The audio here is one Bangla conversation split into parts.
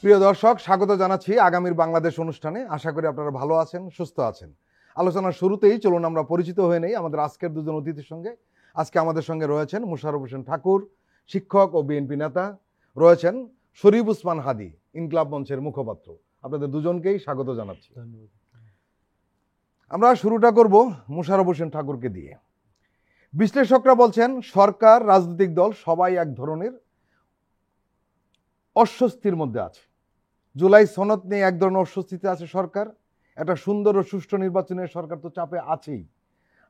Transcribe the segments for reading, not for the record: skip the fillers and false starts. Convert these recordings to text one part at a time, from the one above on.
প্রিয় দর্শক, স্বাগত জানাচ্ছি আগামীর বাংলাদেশ অনুষ্ঠানে। আশা করি আপনারা ভালো আছেন, সুস্থ আছেন। আলোচনার শুরুতেই চলুন আমরা পরিচিত হয়ে নেই আমাদের আজকের দুজন অতিথির সঙ্গে। আজকে আমাদের সঙ্গে রয়েছেন মোশাররফ হোসেন ঠাকুর, শিক্ষক ও বিএনপি নেতা। রয়েছেন শরীফ উসমান হাদি, ইনকলাব মঞ্চের মুখপাত্র। আপনাদের দুজনকেই স্বাগত জানাচ্ছি। আমরা শুরুটা করব মোশাররফ হোসেন ঠাকুরকে দিয়ে। বিশ্লেষকরা বলছেন সরকার, রাজনৈতিক দল সবাই এক ধরনের অস্বস্তির মধ্যে আছে। জুলাই সনদ নিয়ে এক ধরনের অস্বস্তিতে আছে সরকার। একটা সুন্দর ও সুষ্ঠু নির্বাচনের সরকার তো চাপে আছেই।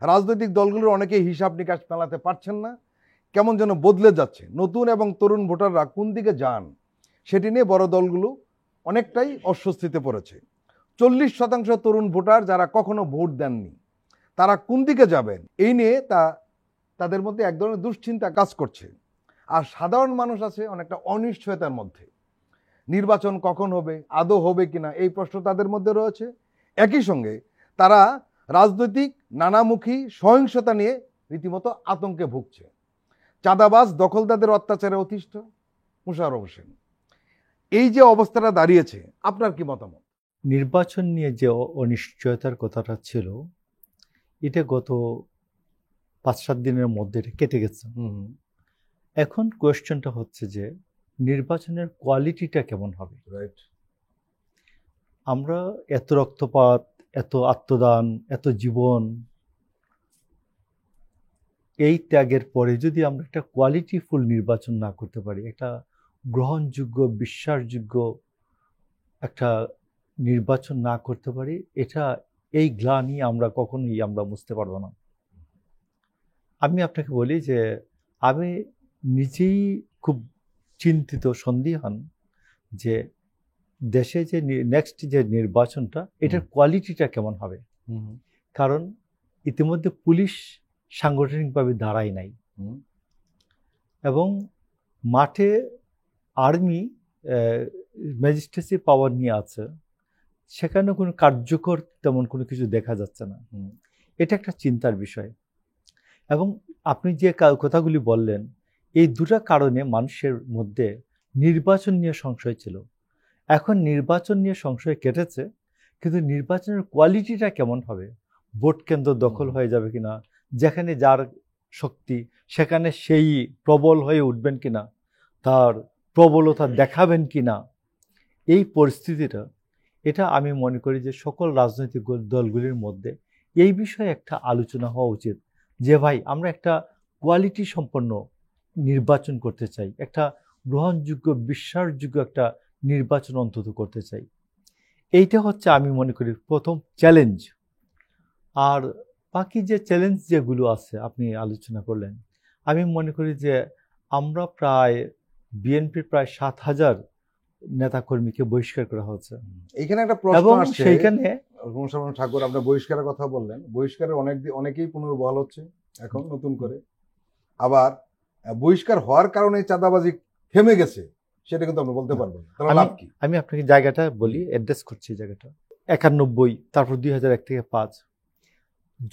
রাজনৈতিক দলগুলোর অনেকেই হিসাব নিকাশ মেলাতে পারছেন না, কেমন যেন বদলে যাচ্ছে। নতুন এবং তরুণ ভোটাররা কোন দিকে যান সেটি নিয়ে বড় দলগুলো অনেকটাই অস্বস্তিতে পড়েছে। 40% তরুণ ভোটার যারা কখনো ভোট দেননি, তারা কোন দিকে যাবেন এই নিয়ে তাদের মধ্যে এক ধরনের দুশ্চিন্তা কাজ করছে। আর সাধারণ মানুষ আছে অনেকটা অনিশ্চয়তার মধ্যে। নির্বাচন কখন হবে, আদৌ হবে কিনা, এই প্রশ্ন তাদের মধ্যে রয়েছে। একই সঙ্গে তারা রাজনৈতিক নানামুখী সহিংসতা নিয়ে রীতিমতো আতঙ্কে ভুগছে। চাঁদাবাজ দখলদারদের অত্যাচারে অতিষ্ঠ। মোশাররফ হোসেন, এই যে অবস্থাটা দাঁড়িয়েছে, আপনার কি মতামত? নির্বাচন নিয়ে যে অনিশ্চয়তার কথাটা ছিল, এটা গত 5-7 দিনের মধ্যে কেটে গেছে। এখন কোয়েশ্চেনটা হচ্ছে যে নির্বাচনের কোয়ালিটিটা কেমন হবে। রাইট। আমরা এত রক্তপাত, এত আত্মদান, এত জীবন, এই ত্যাগের পরে যদি আমরা একটা কোয়ালিটিফুল নির্বাচন না করতে পারি, একটা গ্রহণযোগ্য, বিশ্বাসযোগ্য একটা নির্বাচন না করতে পারি, এই গ্লানি আমরা কখনোই মুছতে পারবো না। আমি আপনাকে বলি যে আমি নিজেই খুব চিন্তিত, সন্দিহান যে দেশে যে নেক্সট যে নির্বাচনটা, এটার কোয়ালিটিটা কেমন হবে। কারণ ইতিমধ্যে পুলিশ সাংগঠনিকভাবে দাঁড়ায় নাই, এবং মাঠে আর্মি ম্যাজিস্ট্রেসি পাওয়ার নিয়ে আছে, সেখানে কোনো কার্যকর তেমন কোনো কিছু দেখা যাচ্ছে না। এটা একটা চিন্তার বিষয়। এবং আপনি যে কথাগুলি বললেন, এই দুটা কারণে মানুষের মধ্যে নির্বাচন নিয়ে সংশয় ছিল। এখন নির্বাচন নিয়ে সংশয় কেটেছে, কিন্তু নির্বাচনের কোয়ালিটিটা কেমন হবে, ভোট কেন্দ্র দখল হয়ে যাবে কিনা, যেখানে যার শক্তি সেখানে সেই প্রবল হয়ে উঠবেন কিনা, তার প্রবলতা দেখাবেন কিনা, এই পরিস্থিতিটা, এটা আমি মনে করি যে সকল রাজনৈতিক দলগুলির মধ্যে এই বিষয়ে একটা আলোচনা হওয়া উচিত যে ভাই, আমরা একটা কোয়ালিটি সম্পন্ন নির্বাচন করতে চাই, একটা গ্রহণযোগ্য, বিশ্বাসযোগ্য একটা নির্বাচন অন্তত করতে চাই। এইটা হচ্ছে আমি মনে করি প্রথম চ্যালেঞ্জ। আর বাকি যে চ্যালেঞ্জ যেগুলো আছে আপনি আলোচনা করলেন, আমি মনে করি যে আমরা বিএনপির প্রায় 7,000 নেতাকর্মীকে বহিষ্কার করা হচ্ছে। এইখানে একটা প্রশ্ন আসছে, সেইখানে মোশাররফ ঠাকুর আপনার বহিষ্কারের কথা বললেন, বহিষ্কারের অনেকেই পুনর্বহাল হচ্ছে এখন নতুন করে। আবার বহিষ্কার হওয়ার কারণে চাঁদাবাজি থেমে গেছে, সেটা কিন্তু আমরা বলতে পারবো না। তাহলে লাভ কি? আমি আপনাকে জায়গাটা বলি, অ্যাড্রেস করছি জায়গাটা। 91, তারপর 2001 থেকে 5,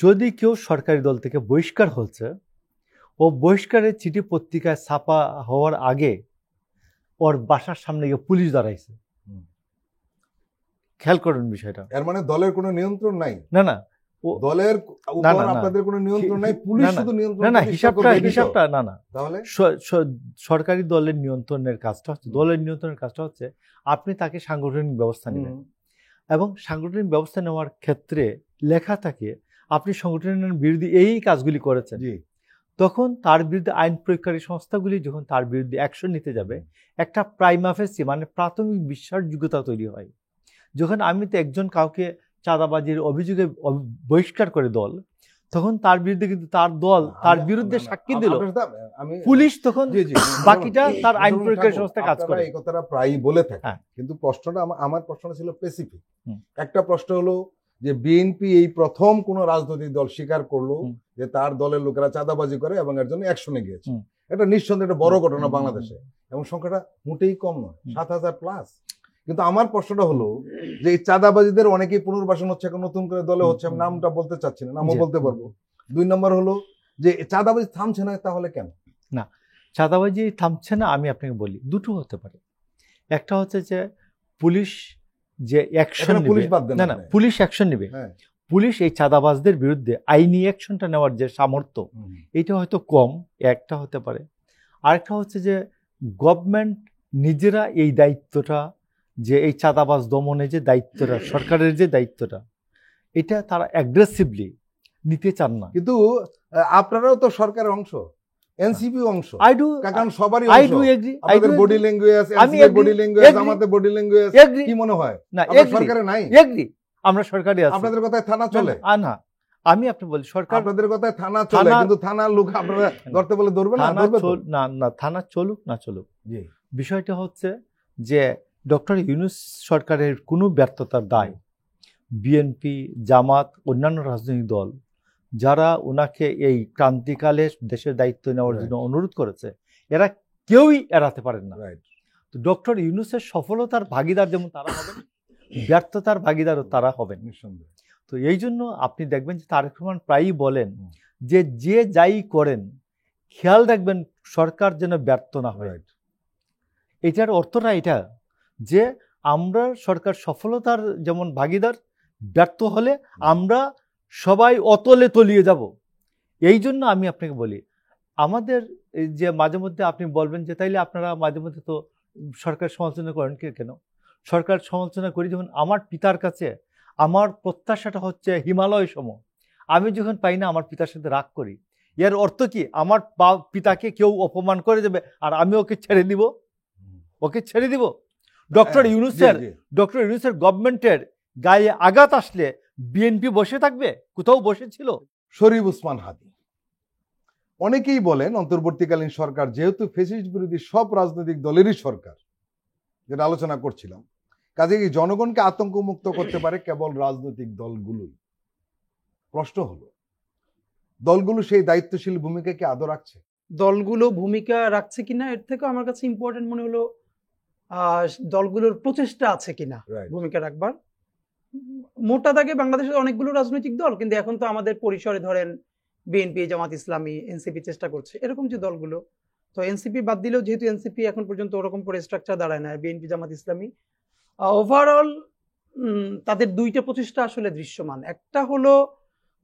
যদি কেউ সরকারি দল থেকে বহিষ্কার হচ্ছে, ও বহিষ্কারের চিঠি পত্রিকায় ছাপা হওয়ার আগে ওর বাসার সামনে গিয়ে পুলিশ দাঁড়াইছে। খেয়াল করেন বিষয়টা। এর মানে দলের কোনো নিয়ন্ত্রণ নাই? না না, দলের উপর আপনাদের কোনো নিয়ন্ত্রণ নাই, পুলিশ শুধু নিয়ন্ত্রণ। না, হিসাবটা না। তাহলে সরকারি দলের নিয়ন্ত্রণের কাজটা হচ্ছে, দলের নিয়ন্ত্রণের কাজটা হচ্ছে আপনি তাকে সাংগঠনিক ব্যবস্থা নেবেন, এবং সাংগঠনিক ব্যবস্থা নেওয়ার ক্ষেত্রে লেখা থাকে আপনি সংগঠনের বিরুদ্ধে এই কাজগুলি করেছেন, তখন তার বিরুদ্ধে আইন প্রয়োগকারী সংস্থাগুলি যখন তার বিরুদ্ধে অ্যাকশন নিতে যাবে, একটা প্রাইমা ফেসি মানে প্রাথমিক বিশ্বাসযোগ্যতা তৈরি হয়। যখন আমি তো একজন কাউকে চাঁদাবাজির অভিযোগে বহিষ্কার করে দল, তখন তার বিরুদ্ধে কিন্তু তার দল তার বিরুদ্ধে সাক্ষী দিল, পুলিশ তখন বাকিটা তার আইন প্রয়োগকারী সংস্থা কাজ করে। এই কথাটা প্রায়ই বলে থাকে, কিন্তু প্রশ্নটা আমার প্রশ্নটা ছিল স্পেসিফিক। একটা প্রশ্ন হলো যে বিএনপি এই প্রথম কোন রাজনৈতিক দল স্বীকার করলো যে তার দলের লোকেরা চাঁদাবাজি করে এবং এর জন্য অ্যাকশনে গিয়েছে। এটা নিঃসন্দেহে একটা বড় ঘটনা বাংলাদেশে, এবং সংখ্যাটা মোটেই কম নয়, 7,000 প্লাস। কিন্তু আমার প্রশ্নটা হলো যে এই চাঁদাবাজিদের অনেকেই পুনর্বাসন হচ্ছে, এখন নতুন করে দলে হচ্ছে, আমি নামটা বলতে চাচ্ছি না, নামও বলতে পারবো। 2 নম্বর হলো যে চাঁদাবাজি থামছে না, তাহলে কেন? না, চাঁদাবাজি থামছে না, আমি আপনাকে বলি দুটো হতে পারে। একটা হচ্ছে যে পুলিশ যে অ্যাকশন এখানে পুলিশ বাদ দেন না, আপনি। পুলিশ অ্যাকশন নেবে। হ্যাঁ। পুলিশ এই চাঁদাবাজদের বিরুদ্ধে আইনি অ্যাকশনটা নেওয়ার যে সামর্থ্য, এটা হয়তো কম, একটা হতে পারে। আরেকটা হচ্ছে যে গভর্নমেন্ট নিজেরা এই দায়িত্বটা, যে এই চাঁদাবাজ দমনে যে দায়িত্বটা, সরকারের যে দায়িত্বটা, এটা তারা অ্যাগ্রেসিভলি নিতে চান না। কিন্তু আপনারাও তো সরকারের অংশ, এনসিপি অংশ, আই ডু কারণ সবারই আই অংশ। ডু এগ্রি, আপনাদের বডি ল্যাঙ্গুয়েজ, আমি এনসিপি বডি ল্যাঙ্গুয়েজ, agree, আমাদের বডি ল্যাঙ্গুয়েজ এগ্রি কি মনে হয়? না, আমরা সরকারে নাই? এগ্রি, আমরা সরকারি আছি। আপনাদের কথায় থানা চলে? না, আমি আপনি বলি সরকার, আপনাদের কথায় থানা চলে, কিন্তু থানার লোক আপনারা ধরতে বলে ধরবে না? ধরবে তো? না, থানা চলুক না চলুক, জি, বিষয়টা হচ্ছে যে ডক্টর ইউনূস সরকারের কোনো ব্যর্থতার দায় বিএনপি, জামাত, অন্যান্য রাজনৈতিক দল যারা ওনাকে এই ক্রান্তিকালে দেশের দায়িত্ব নেওয়ার জন্য অনুরোধ করেছে, এরা কেউই এড়াতে পারেন না। রাইট। তো ডক্টর ইউনূসের সফলতার ভাগিদার যেমন তারা হবেন, ব্যর্থতার ভাগিদারও তারা হবেন। নিঃসন্দেহে। তো এই জন্য আপনি দেখবেন যে তারেক রহমান প্রায়ই বলেন যে যে যাই করেন খেয়াল রাখবেন সরকার যেন ব্যর্থ না হয়। রাইট। এটার অর্থটা এটা যে আমরা সরকার সফলতার যেমন ভাগিদার, ব্যর্থ হলে আমরা সবাই অতলে তলিয়ে যাব। এই জন্য আমি আপনাকে বলি, আমাদের এই যে মাঝে মধ্যে আপনি বলবেন যে তাইলে আপনারা মাঝে মধ্যে তো সরকার সমালোচনা করেন কেন? সরকার সমালোচনা করি যখন আমার পিতার কাছে আমার প্রত্যাশাটা হচ্ছে হিমালয় সম, আমি যখন পাই না আমার পিতার সাথে রাগ করি। এর অর্থ কি? আমার পিতাকে কেউ অপমান করে দেবে আর আমি ওকে ছেড়ে দিব? ওকে ছেড়ে দিব? ডক্টর ইউনূসের গভর্নমেন্টের গায়ে আঘাত আসলে বিএনপি বসে থাকবে? কোথাও বসেছিল? শরীফ ওসমান হাদী, অনেকেই বলেন অন্তর্বর্তীকালীন সরকার যেহেতু ফ্যাসিস্ট বিরোধী সব রাজনৈতিক দলেরই সরকার, যেটা আলোচনা করছিলাম, কাজে এই জনগণকে আতঙ্ক মুক্ত করতে পারে কেবল রাজনৈতিক দলগুলোই। প্রশ্ন হলো, দলগুলো সেই দায়িত্বশীল ভূমিকা কি আদৌ রাখছে? দলগুলো ভূমিকা রাখছে কিনা এর থেকে আমার কাছে ইম্পর্টেন্ট মনে হলো দলগুলোর প্রচেষ্টা আছে কিনা ভূমিকা রাখবার। মোটা দাগে বাংলাদেশের অনেকগুলো রাজনৈতিক দল, কিন্তু এখন তো আমাদের পরিসরে ধরেন বিএনপি, জামাত ইসলামী, এনসিপি চেষ্টা করছে, এরকম যে দলগুলো। তো এনসিপি বাদ দিলেও যেহেতু এনসিপি এখন পর্যন্ত ওরকম করে স্ট্রাকচার দাঁড়ায় না, বিএনপি, জামাত ইসলামী ওভারঅল তাদের দুইটা প্রচেষ্টা আসলে দৃশ্যমান। একটা হলো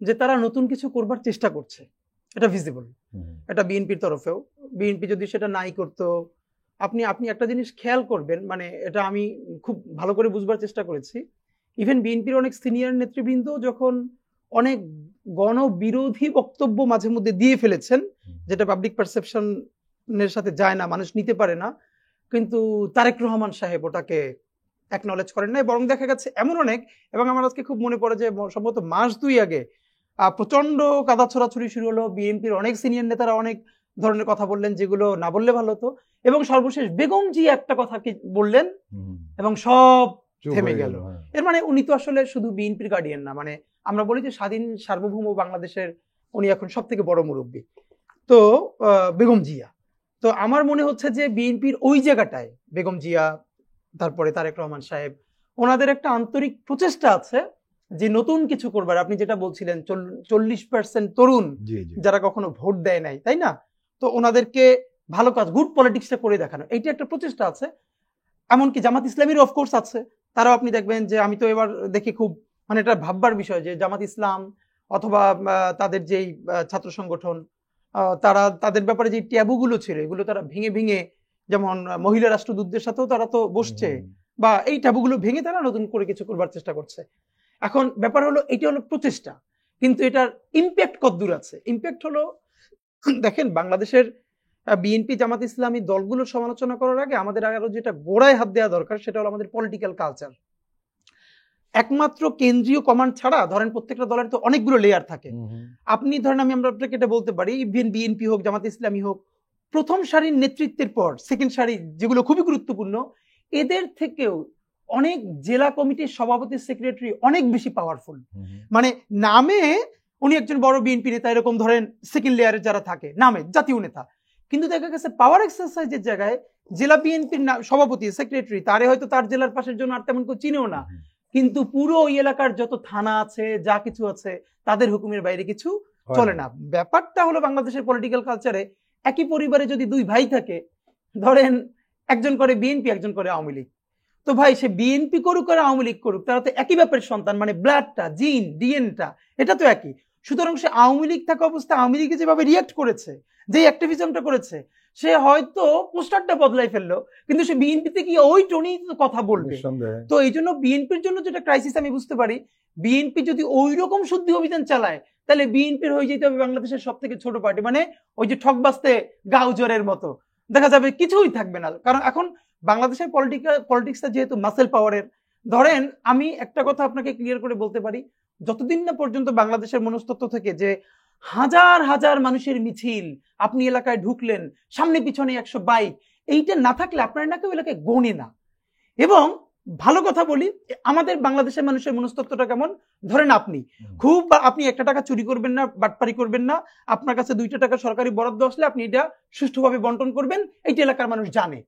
যে তারা নতুন কিছু করবার চেষ্টা করছে, এটা ভিজিবল, এটা বিএনপির তরফেও। বিএনপি যদি সেটা নাই করতো, আপনি একটা জিনিস খেয়াল করবেন, মানে এটা আমি খুব ভালো করে বুঝবার চেষ্টা করেছি, ইভেন বিএনপির অনেক সিনিয়র নেতৃবৃন্দ যখন অনেক গণবিরোধী বক্তব্য মাঝে মধ্যে দিয়ে ফেলেছেন, যেটা পাবলিক পারসেপশনের সাথে যায় না, মানুষ নিতে পারে না, কিন্তু তারেক রহমান সাহেব ওটাকে অ্যাকনলেজ করেন না। বরং দেখা গেছে এমন অনেক, এবং আমার আজকে খুব মনে পড়ে যে সম্ভবত মাস 2 আগে প্রচন্ড কাদা ছোড়াছুড়ি শুরু হলো, বিএনপির অনেক সিনিয়র নেতারা অনেক ধরনের কথা বললেন যেগুলো না বললে ভালো হতো, এবং সর্বশেষ বেগম জি একটা কথা কি বললেন এবং সব থেমে গেল। এর মানে উনি তো আসলে শুধু বিএনপির গার্ডিয়ান না, মানে আমরা বলি যে স্বাধীন সার্বভৌম বাংলাদেশের উনি এখন সব থেকে বড় মুরব্বী, তো বেগম জিয়া। তো আমার মনে হচ্ছে যে বিএনপির ওই জায়গাটায় বেগম জিয়া, তারপরে তারেক রহমান সাহেব, ওনাদের একটা আন্তরিক প্রচেষ্টা আছে যে নতুন কিছু করবার। আপনি যেটা বলছিলেন 40% তরুণ যারা কখনো ভোট দেয় নাই, তাই না? তো ওনাদেরকে ভালো কাজ, গুড পলিটিক্সটা করে দেখানো, এইটা একটা প্রচেষ্টা আছে। এমনকি জামাত ইসলামীর অফকোর্স আছে, তারাও আপনি দেখবেন যে আমি তো এবার দেখি খুব, মানে এটা ভাববার বিষয় যে জামাত ইসলাম অথবা তাদের যেই ছাত্র সংগঠন, তারা তাদের ব্যাপারে যে ট্যাবুগুলো ছিল এগুলো তারা ভেঙে ভেঙে, যেমন মহিলা রাষ্ট্রদূতদের সাথেও তারা তো বসছে, বা এই ট্যাবুগুলো ভেঙে তারা নতুন করে কিছু করবার চেষ্টা করছে। এখন ব্যাপার হলো এটা হলো প্রচেষ্টা, কিন্তু এটার ইম্প্যাক্ট কতদূর আছে? ইম্প্যাক্ট হলো, দেখেন বাংলাদেশের বিএনপি, জামাত ইসলামী দলগুলোর সমালোচনা করার আগে আমাদের আরো যেটা গোড়ায় হাত দেওয়া দরকার সেটা হলো আমাদের পলিটিক্যাল কালচার। একমাত্র কেন্দ্রীয় কমান্ড ছাড়া ধরেন প্রত্যেকটা দলের তো অনেকগুলো লেয়ার থাকে। আপনি ধরেন আমরা আপনাকে এটা বলতে পারি, বিএনপি হোক, জামাত ইসলামী হোক, প্রথম সারির নেতৃত্বের পর সেকেন্ড সারি যেগুলো খুবই গুরুত্বপূর্ণ, এদের থেকেও অনেক জেলা কমিটির সভাপতি, সেক্রেটারি অনেক বেশি পাওয়ারফুল। মানে নামে উনি একজন বড় বিএনপি নেতা, এরকম ধরেন সেকেন্ড লেয়ারে যারা থাকে নামে জাতীয় নেতা, কিন্তু দেখা গেছে পাওয়ার এক্সারসাইজের জায়গায় জেলা বিএনপির সভাপতি, সেক্রেটারি, তারে হয়তো তার জেলার পাশের জন্য আর তেমন কেউ চিনেও না, কিন্তু পুরো ওই এলাকার যত থানা আছে, যা কিছু আছে, তাদের হুকুমের বাইরে কিছু চলে না। ব্যাপারটা হলো বাংলাদেশের পলিটিক্যাল কালচারে একই পরিবারে যদি দুই ভাই থাকে, ধরেন একজন করে বিএনপি, একজন করে আওয়ামী লীগ, তো ভাই সে বিএনপি করুক আর আওয়ামী লীগ করুক, তারা তো একই ব্যাপারের সন্তান, মানে ব্লাডটা, জিন, ডিএনটা এটা তো একই। সুতরাং সে আওয়ামী লীগ থাকা অবস্থায় আওয়ামী লীগে যেভাবে রিয়াক্ট করেছে, যে অ্যাক্টিভিজমটা করেছে, সে হয়তো পোস্টারটা বদলাই ফেললো, কিন্তু সে বিএনপিতে গিয়ে ওই টোনেই কথা বলবে। তো এই জন্য বিএনপির জন্য যেটা ক্রাইসিস আমি বুঝতে পারি, বিএনপি যদি ওই রকম শুদ্ধি অভিযান চালায় তাহলে বিএনপির হয়ে যেতে হবে বাংলাদেশের সব থেকে ছোট পার্টি, মানে ওই যে ঠকবাস্তে গাউজরের মতো দেখা যাবে, কিছুই থাকবে না। কারণ এখন বাংলাদেশের পলিটিক্সটা যেহেতু মাসেল পাওয়ারের, ধরেন আমি একটা কথা আপনাকে ক্লিয়ার করে বলতে পারি, যতদিন না পর্যন্ত বাংলাদেশের মনস্তত্ত্ব থেকে যে হাজার হাজার মানুষের মিছিল, আপনি এলাকায় ঢুকলেন সামনে পিছনে 100 বাইক, এইটা না থাকলে আপনার না কেউ এলাকায় গোনে না। এবং ভালো কথা বলি, আমাদের বাংলাদেশের মানুষের মনস্তত্ত্বটা কেমন, ধরেন আপনি 1 টাকা চুরি করবেন না, বাটপারি করবেন না, আপনার কাছে 2 টাকা সরকারি বরাদ্দ আসলে আপনি এটা সুষ্ঠুভাবে বন্টন করবেন, এইটা এলাকার মানুষ জানে।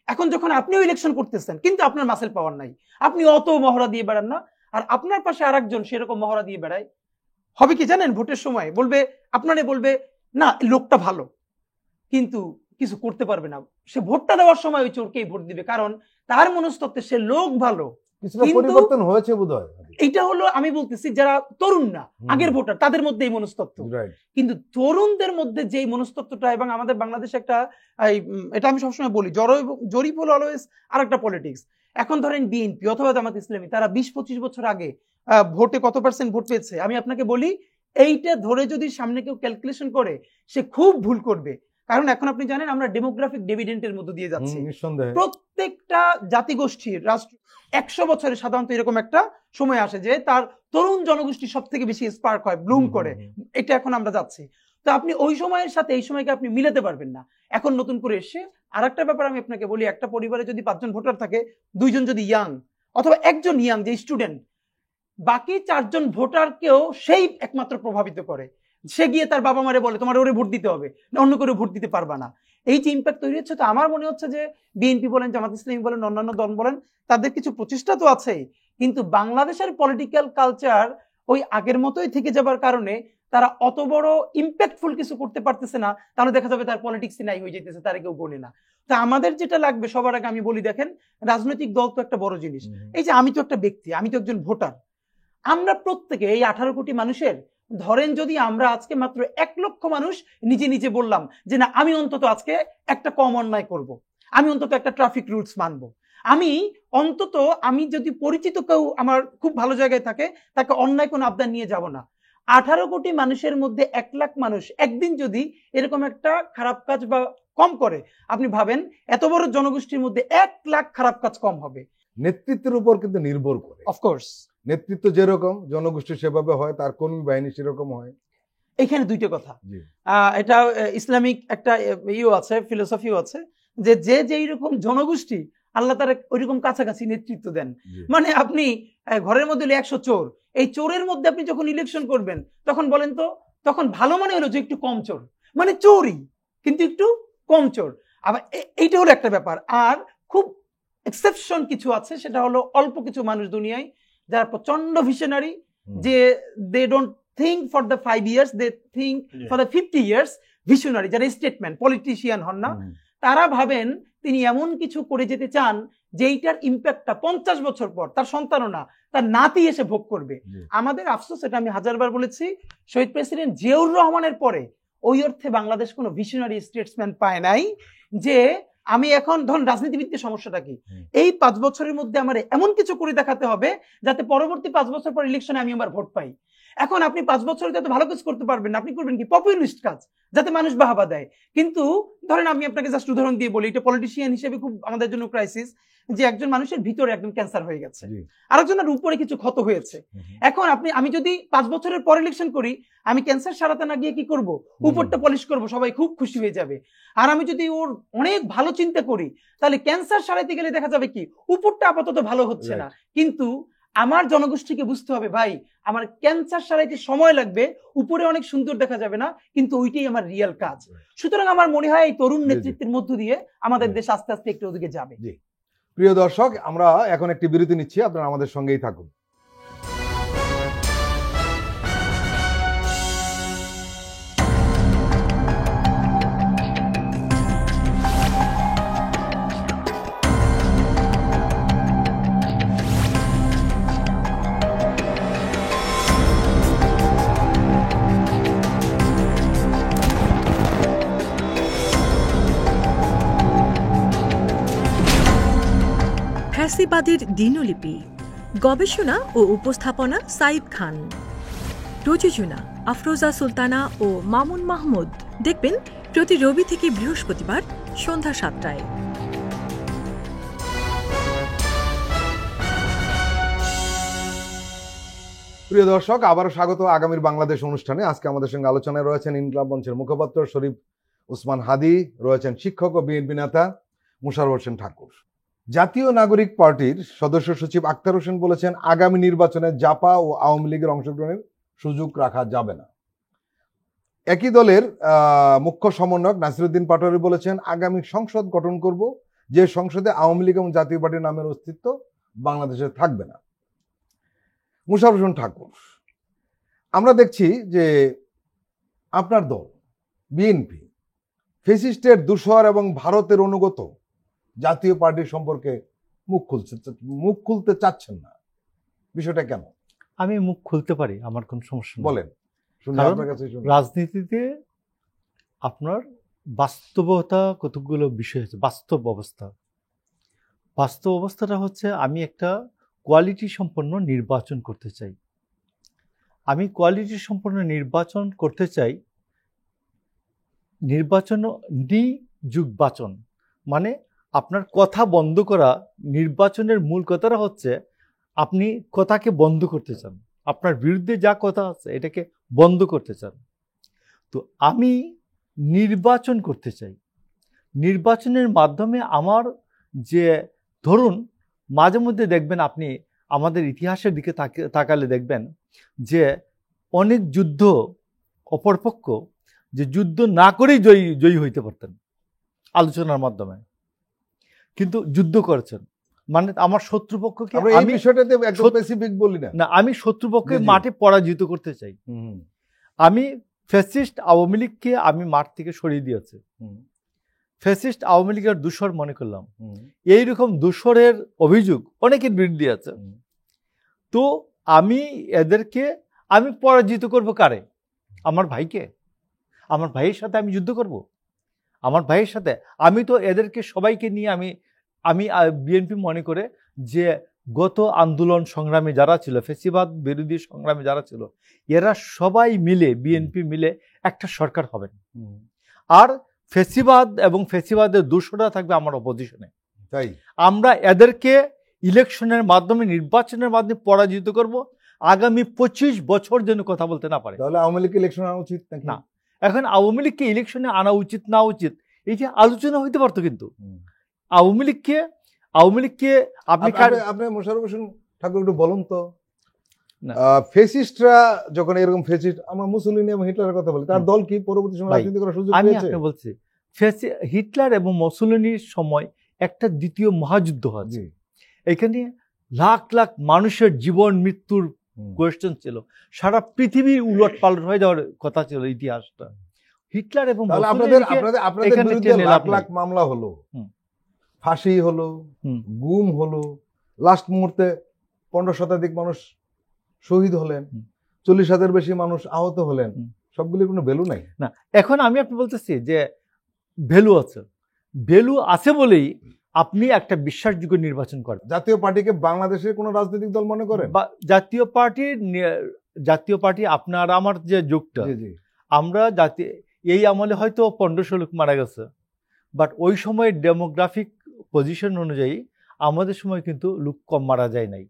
এখন যখন আপনিও ইলেকশন করতেছেন কিন্তু আপনার মাসেল পাওয়ার নাই, আপনি অত মহড়া দিয়ে বেড়ান না, আর আপনার পাশে আরেকজন সেরকম মহড়া দিয়ে বেড়ায়, হবে কি জানেন, ভোটের সময় বলবে না লোকটা ভালো, কিন্তু কিছু করতে পারবে না। সে ভোটটা দেওয়ার সময় ওই চোরকেই ভোট দিবে, কারণ তার মনস্তত্ত্বে সে লোক ভালো। পরিবর্তন হয়েছে বোধহয়, এটা হলো আমি বলতেছি যারা তরুণ না, আগের ভোটার, তাদের মধ্যে এই মনস্তত্ত্ব। কিন্তু তরুণদের মধ্যে যে মনস্তত্ত্বটা, এবং আমাদের বাংলাদেশে একটা এটা আমি সবসময় বলি, জরিপ হলো অলওয়েজ আর একটা পলিটিক্স। এখন ধরেন বিএনপি অথবা জামাত ইসলামী, তারা 20-25 বছর আগে ভোটে কত % ভোট পেয়েছে, আমি আপনাকে বলি এইটা ধরে যদি সামনে কেউ ক্যালকুলেশন করে সে খুব ভুল করবে। কারণ এখন আপনি জানেন আমরা ডেমোগ্রাফিক ডিভিডেন্টের মধ্যে দিয়ে যাচ্ছি। প্রত্যেকটা জাতিগোষ্ঠীর রাষ্ট্র 100 বছরে সাধারণত এরকম একটা সময় আসে যে তার তরুণ জনগোষ্ঠী সব থেকে বেশি স্পার্ক হয়, ব্লুম করে, এটা এখন আমরা যাচ্ছি। তো আপনি ওই সময়ের সাথে এই সময়কে আপনি মিলাতে পারবেন না। এখন নতুন করে এসে আরেকটা ব্যাপার আমি আপনাকে বলি, একটা পরিবারে যদি 5 জন ভোটার থাকে, 2 জন যদি ইয়াং অথবা 1 জন ইয়াং যে স্টুডেন্ট, বাকি 4 জন ভোটারকেও সেই একমাত্র প্রভাবিত করে। সে গিয়ে তার বাবা মারে বলে তোমার ওরে ভোট দিতে হবে, অন্য করে ভোট দিতে পারবা না। এই যে ইম্প্যাক্ট তৈরি হচ্ছে, তো আমার মনে হচ্ছে যে বিএনপি বলেন, জামাত ইসলামী বলেন, অন্যান্য দল বলেন, তাদের কিছু প্রচেষ্টা তো আছেই, কিন্তু বাংলাদেশের পলিটিক্যাল কালচার ওই আগের মতোই থেকে যাবার কারণে তারা অত বড় ইম্প্যাক্টফুল কিছু করতে পারতেছে না। তাহলে দেখা যাবে তার পলিটিক্স নাই হয়ে যেতেছে, তারা কেউ গোনে না। তা আমাদের যেটা লাগবে সবার আগে আমি বলি, দেখেন রাজনৈতিক দল তো একটা বড় জিনিস। এই যে আমি তো একটা ব্যক্তি, আমি তো একজন ভোটার, আমরা প্রত্যেকে এই 18 কোটি মানুষের, ধরেন যদি আমরা আজকে মাত্র 1 লক্ষ মানুষ নিজে নিজে বললাম যে না আমি অন্তত আজকে একটা কম অন্যায় করব, আমি অন্তত একটা ট্রাফিক রুলস মানব, আমি যদি পরিচিত কেউ আমার খুব ভালো জায়গায় থাকে তাকে অন্যায় কোনো আবদার নিয়ে যাব না। 18 কোটি মানুষের মধ্যে 1 লাখ মানুষ একদিন যদি এরকম একটা খারাপ কাজ বা কম করে, আপনি ভাবেন এত বড় জনগোষ্ঠীর মধ্যে 1 লাখ খারাপ কাজ কম হবে। নেতৃত্বের উপর কিন্তু নির্ভর করে, অফকোর্স নেতৃত্ব যেরকম জনগোষ্ঠী সেভাবে হয়, তার কর্মী বাহিনী সেরকম হয়। এখানে 2টা কথা, এটা ইসলামিক একটা ইও আছে, ফিলোসফিও আছে, যে যেই রকম জনগোষ্ঠী আল্লাহ তার ওইরকম কাছাকাছি নেতৃত্ব দেন। মানে আপনি ঘরের মধ্যে 100 চোর, এই চোরের মধ্যে আপনি যখন ইলেকশন করবেন তখন বলেন তো, তখন ভালো মনে হলো যে একটু কম চোর, মানে চোরই কিন্তু একটু কম চোর। আবার এইটা হলো একটা ব্যাপার। আর খুব এক্সেপশন কিছু আছে, সেটা হলো অল্প কিছু মানুষ দুনিয়ায় যারা প্রচন্ড ভিশনারি, যে they don't think for the 5 years, they think for the 50 years। Visionary যারা স্টেটমেন্ট পলিটিশিয়ান হন না, তারা ভাবেন তিনি এমন কিছু করে যেতে চান যেইটার ইম্প্যাক্টটা 50 বছর পর তার সন্তানও না, তার নাতি এসে ভোগ করবে। আমাদের আফসোস, এটা আমি 1000বার বলেছি, শহীদ প্রেসিডেন্ট জিয়াউর রহমানের পরে ওই অর্থে বাংলাদেশ কোনো ভিশনারি স্টেটসম্যান পায় নাই, যে আমি এখন ধরুন রাজনীতিবিদদের সমস্যাটা কি, এই 5 বছরের মধ্যে আমার এমন কিছু করে দেখাতে হবে যাতে পরবর্তী 5 বছর পর ইলেকশনে আমি আমার ভোট পাই। এখন আপনি 5 বছরে যাতে ভালো কাজ করতে পারবেন না, আপনি করবেন কি পপুলিস্ট কাজ যাতে মানুষ বাহাবা দেয়। কিন্তু ধরেন আমি আপনাকে জাস্ট উদাহরণ দিয়ে বলি, এটা পলিটিশিয়ান হিসেবে খুব আমাদের জন্য ক্রাইসিস, যে একজন মানুষের ভিতরে একদম ক্যান্সার হয়ে গেছে, আরেকজনের উপরে কিছু ক্ষত হয়েছে। এখন আমি যদি 5 বছরের পর ইলেকশন করি, আমি ক্যান্সার সারাতে না গিয়ে কি করব, উপরটা পলিশ করব, সবাই খুব খুশি হয়ে যাবে। আর আমি যদি ওর অনেক ভালো চিন্তা করি, তাহলে ক্যান্সার সারাইতে গেলে দেখা যাবে কি উপরটা আপাতত ভালো হচ্ছে না, কিন্তু আমার জনগোষ্ঠীকে বুঝতে হবে ভাই আমার ক্যান্সার সারাইতে সময় লাগবে, উপরে অনেক সুন্দর দেখা যাবে না, কিন্তু ওইটাই আমার রিয়েল কাজ। সুতরাং আমার মনে হয় এই তরুণ নেতৃত্বের মধ্য দিয়ে আমাদের দেশ আস্তে আস্তে একটু ওদিকে যাবে। প্রিয় দর্শক, আমরা এখন একটি বিরতি নিচ্ছি, আপনারা আমাদের সঙ্গেই থাকুন। ফ্যাসিবাদের দিনলিপি, গবেষণা ও উপস্থাপনা সাইদ খান, প্রযোজনা আফরোজা সুলতানা ও মামুন মাহমুদ। দেখবেন প্রতি রবি থেকে বৃহস্পতিবার সন্ধ্যা 7টায়। প্রিয় দর্শক, আবারও স্বাগত আগামীর বাংলাদেশ অনুষ্ঠানে। আজকে আমাদের সঙ্গে আলোচনায় রয়েছেন ইনকলাব মঞ্চের মুখপাত্র শরীফ ওসমান হাদি, রয়েছেন শিক্ষক ও বিএনপি নেতা মোশাররফ হোসেন ঠাকুর। জাতীয় নাগরিক পার্টির সদস্য সচিব আক্তার হোসেন বলেছেন, আগামী নির্বাচনে জাপা ও আওয়ামী লীগের অংশগ্রহণের সুযোগ রাখা যাবে না। একই দলের মুখ্য সমন্বয়ক নাসিরউদ্দিন পাটোয়ারি বলেছেন, আগামী সংসদ গঠন করব, যে সংসদে আওয়ামী লীগ এবং জাতীয় পার্টির নামের অস্তিত্ব বাংলাদেশে থাকবে না। মোশাররফ হোসেন ঠাকুর, আমরা দেখছি যে আপনার দল বিএনপি ফ্যাসিস্টের দূষর এবং ভারতের অনুগত জাতীয় পার্টির সম্পর্কে মুখ খুলতে চাচ্ছেন না, বিষয়টা কেন? আমি মুখ খুলতে পারি, আমার কোনো সমস্যা নেই। বলেন, শুনি কারণ আপনার কাছে শুনি। রাজনীতিতে আপনার বাস্তবতা কতগুলো বিষয় আছে। বাস্তব অবস্থাটা হচ্ছে, আমি একটা কোয়ালিটি সম্পন্ন নির্বাচন করতে চাই। আমি কোয়ালিটি সম্পন্ন নির্বাচন করতে চাই। নির্বাচন নিযুগবাচন মানে আপনার কথা বন্ধ করা। নির্বাচনের মূল কথাটা হচ্ছে আপনি কথাকে বন্ধ করতে চান, আপনার বিরুদ্ধে যা কথা আছে এটাকে বন্ধ করতে চান। তো আমি নির্বাচন করতে চাই। নির্বাচনের মাধ্যমে আমার যে, ধরুন মাঝে মধ্যে দেখবেন, আপনি আমাদের ইতিহাসের দিকে তাকালে দেখবেন যে অনেক যুদ্ধ অপরপক্ষ যে যুদ্ধ না করেই জয়ী হইতে পারতেন আলোচনার মাধ্যমে, কিন্তু যুদ্ধ করেছেন। মানে আমার শত্রুপক্ষকে আমি বিষয়টাতে একদম স্পেসিফিক বলি না, আমি শত্রুপক্ষকে মাঠে পরাজিত করতে চাই। আমি ফ্যাসিস্ট আওয়ামী লীগকে আমি মাঠ থেকে সরিয়ে দিয়েছি, ফ্যাসিস্ট আওয়ামী লীগের দূষর মনে করলাম। এইরকম দূষরের অভিযোগ অনেকের বিরুদ্ধে আছে। তো আমি এদেরকে আমি পরাজিত করব কারে? আমার ভাইকে। আমার ভাইয়ের সাথে আমি যুদ্ধ করব? আমার ভাইয়ের সাথে? আমি তো এদেরকে সবাইকে নিয়ে আমি বিএনপি মনে করে যে গত আন্দোলন সংগ্রামে যারা ছিল, ফ্যাসিবাদ বিরোধী সংগ্রামে যারা ছিল, এরা সবাই মিলে, বিএনপি মিলে একটা সরকার হবেন। আর ফ্যাসিবাদ এবং ফ্যাসিবাদের দূষণরা থাকবে আমার অপোজিশনে। তাই আমরা এদেরকে ইলেকশনের মাধ্যমে, নির্বাচনের মাধ্যমে পরাজিত করব। আগামী 25 বছর যেন কথা বলতে না পারে। তাহলে আওয়ামী লীগকে ইলেকশন আনা উচিত না। এখন আওয়ামী লীগকে ইলেকশনে আনা উচিত না উচিত এই যে আলোচনা হইতে পারতো, কিন্তু আওয়ামী লীগকে আপনি মোশাররফ হোসেন ঠাকুর একটু বলুন তো, ফ্যাসিস্টরা যখন এরকম ফ্যাসিস্ট, আমরা মুসলিনি এবং হিটলারের কথা বলি, তার দল কি পরবর্তী সময় রাজনীতি করার সুযোগ আমি পেয়েছে? আপনি বলছি, হিটলার এবং মুসলিনির সময় একটা দ্বিতীয় মহাযুদ্ধ হয়েছে। এখানে লাখ লাখ মানুষের জীবন মৃত্যুর কোয়েশ্চেন ছিল, সারা পৃথিবীর উলট পালট হয়ে যাওয়ার কথা ছিল ইতিহাসটা। হিটলার এবং আপনাদের বিরুদ্ধে লাখ লাখ মামলা হলো, ফাঁসি হলো, গুম হলো, লাস্ট মুহূর্তে 15 শতাধিক মানুষ শহীদ হলেন, 40,000 বেশি মানুষ আহত হলেন, সবগুলি কোনো ভ্যালু নাই না। এখন আমি আপনি বলতেছি যে ভ্যালু আছে বলেই আপনি একটা বিশ্বাসযোগ্য নির্বাচন করেন। জাতীয় পার্টিকে বাংলাদেশের কোন রাজনৈতিক দল মনে করেন? জাতীয় পার্টি আপনার আমার যে যুগটা, আমরা এই আমলে হয়তো 1500 লোক মারা গেছে, বাট ওই সময় ডেমোগ্রাফিক পজিশন অনুযায়ী আমাদের সময় কিন্তু লোক কম মারা যায় নাই।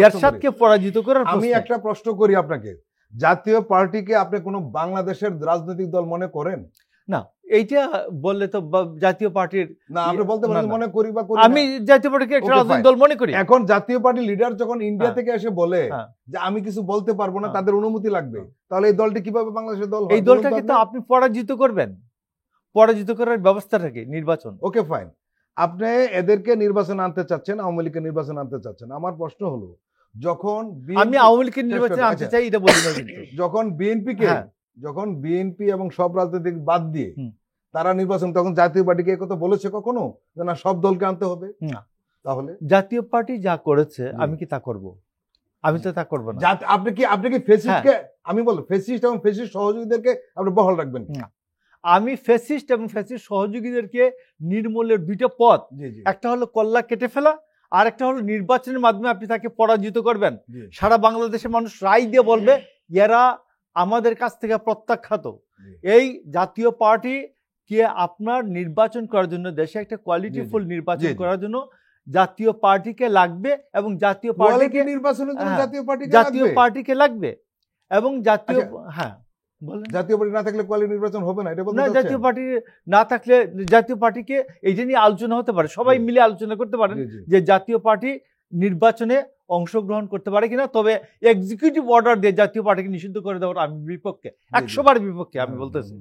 এরশাদকে পরাজিত করার আমি একটা প্রশ্ন করি আপনাকে, জাতীয় পার্টিকে আপনি কোন বাংলাদেশের রাজনৈতিক দল মনে করেন? না, এইটা বললে তো জাতীয় পার্টির না, আপনি বলতে পারেন মনে করি বা করি। আমি জাতীয় পার্টিকে একটা রাজনৈতিক দল মনে করি। এখন জাতীয় পার্টির লিডার যখন ইন্ডিয়া থেকে এসে বলে যে আমি কিছু বলতে পারবো না, তাদের অনুমতি লাগবে, তাহলে এই দলটি কিভাবে বাংলাদেশের দল? এই দলটাকে তো আপনি পরাজিত করবেন, পরাজিত করার ব্যবস্থাটাকে নির্বাচন। ওকে ফাইন, আপনি এদেরকে নির্বাচন আনতে চাচ্ছেন, আওয়ামী লীগকে নির্বাচন আনতে চাচ্ছেন। আমার প্রশ্ন হলো, যখন আমি আওয়ামী লীগকে নির্বাচন আনতে চাই এটা বলি না, কিন্তু যখন বিএনপি এবং সব রাজনৈতিক বাদ দিয়ে তারা নির্বাচন, তখন জাতীয় পার্টিকে কথা বলেছে কখনো যে না সব দলকে আনতে হবে? না। তাহলে জাতীয় পার্টি যা করেছে আমি কি তা করব? আমি তো তা করব না। আপনি কি ফ্যাসিস্টকে, আমি বলবো ফ্যাসিস্ট এবং ফ্যাসিস্ট সহযোগীদেরকে আপনি বহাল রাখবেন না? আমি ফ্যাসিস্ট এবং ফ্যাসিস্ট সহযোগীদেরকে নির্মূলের দুইটা পথ, জি জি একটা হলো কল্লা কেটে ফেলা, আর একটা হলো নির্বাচনের মাধ্যমে আপনি তাকে পরাজিত করবেন। জি সারা বাংলাদেশের মানুষ রায় দিয়ে বলবে এরা আমাদের কাছ থেকে প্রত্যাখ্যাত। জি। এই জাতীয় পার্টি কে আপনার নির্বাচন করার জন্য, দেশে একটা কোয়ালিটিফুল নির্বাচন জি, জি। করার জন্য জাতীয় পার্টিকে লাগবে, এবং জাতীয় কোয়ালিটি পার্টিকে নির্বাচনের জন্য হ্যাঁ, জাতীয় পার্টিকে লাগবে এবং জাতীয় আচ্ছা। হ্যাঁ বলেন। জাতীয় পার্টি না থাকলে কোয়ালিটি নির্বাচন হবে না, এটা বলতে না, চাচ্ছেন? জাতীয় পার্টি না থাকলে জাতীয় পার্টিকে এই যে নিয়ে আলোচনা হতে পারে, সবাই জি। মিলে আলোচনা করতে পারেন জি, জি। যে জাতীয় পার্টি নির্বাচনে অংশগ্রহণ করতে পারে কিনা। তবে এক্সিকিউটিভ অর্ডার দিয়ে জাতীয় পার্টিকে নিষিদ্ধ করে দেওয়ার আমি বিপক্ষে, 100বার বিপক্ষে আমি বলতেছি।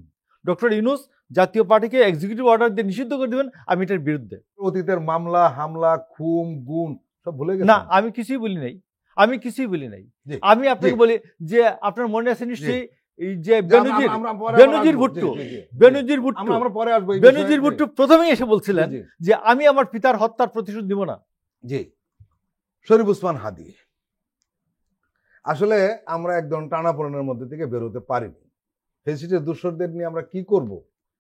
ডক্টর ইউনূস জাতীয় পার্টিকে এক্সিকিউটিভ অর্ডার দিয়ে নিষিদ্ধ করে দেবেন, আমি এটার বিরুদ্ধে। অতীতের মামলা হামলা খুন গুম সব ভুলে গেছেন? না, আমি কিছুই বলি নাই, আমি কিছুই বলি নাই। জি। আমি আপনাকে জি। বলি যে আপনার মনে আছে নিশ্চয়ই এই যে আমরা বেনজির ভুট্টো, বেনজির ভুট্টো, আমরা পরে আসবো এই বেনজির বিষয়ে। ভুট্টো প্রথমেই এসে বলছিলেন জি, জি। যে আমি আমার পিতার হত্যার প্রতিশোধ দিব না। জি শরীফ ওসমান হাদী, আসলে আমরা একদম টানাপোড়েনের মধ্যে থেকে বেরোতে পারিনি। ফেসিস্টের দূষরদের নিয়ে আমরা কি করব,